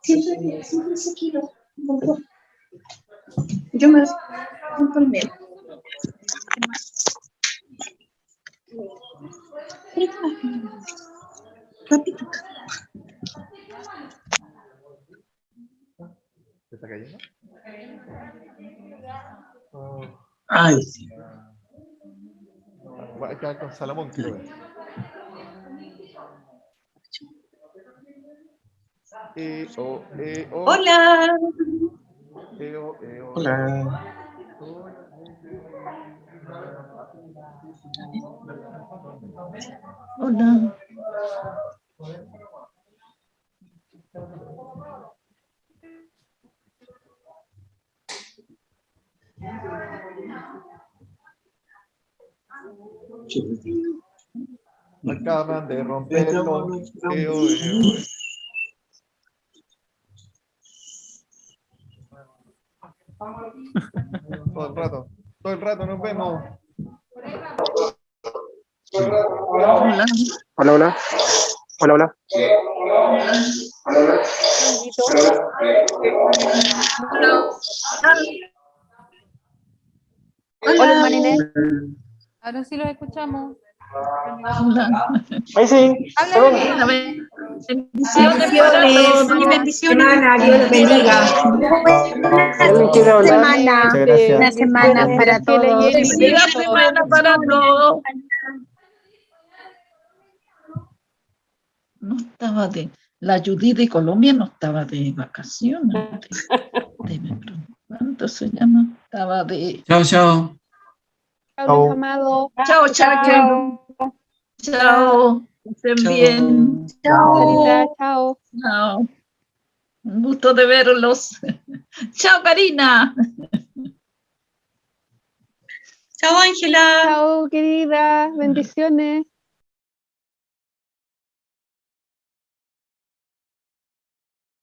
Siempre se quiero. Yo me siento el medio. Rápido. ¿Se está cayendo? Ay, sí. Va a quedar con Salomón, quiero ver. Hola. Hola. Hola. Acaban de romperlo. Todo el rato nos vemos. Hola. Hola, hola. Hola, hola. Hola, Marinés. Ahora sí los escuchamos. Ahí sí. Bendiciones para todos. Bendiciones. Dios los bendiga. ¿Alguien quiere hablar? Muchas gracias. Una semana para todos. Feliz semana para todos. No estaba la Judith de Colombia no estaba de vacaciones. ¿Cuánto se llama? Estaba de... Chao, chao. Chao. Amado. Chao, chao. Chao. Estén bien. Sarita, chao. Chao. Un gusto de verlos. Chao, Karina. Chao, Ángela. Chao, querida. Bendiciones.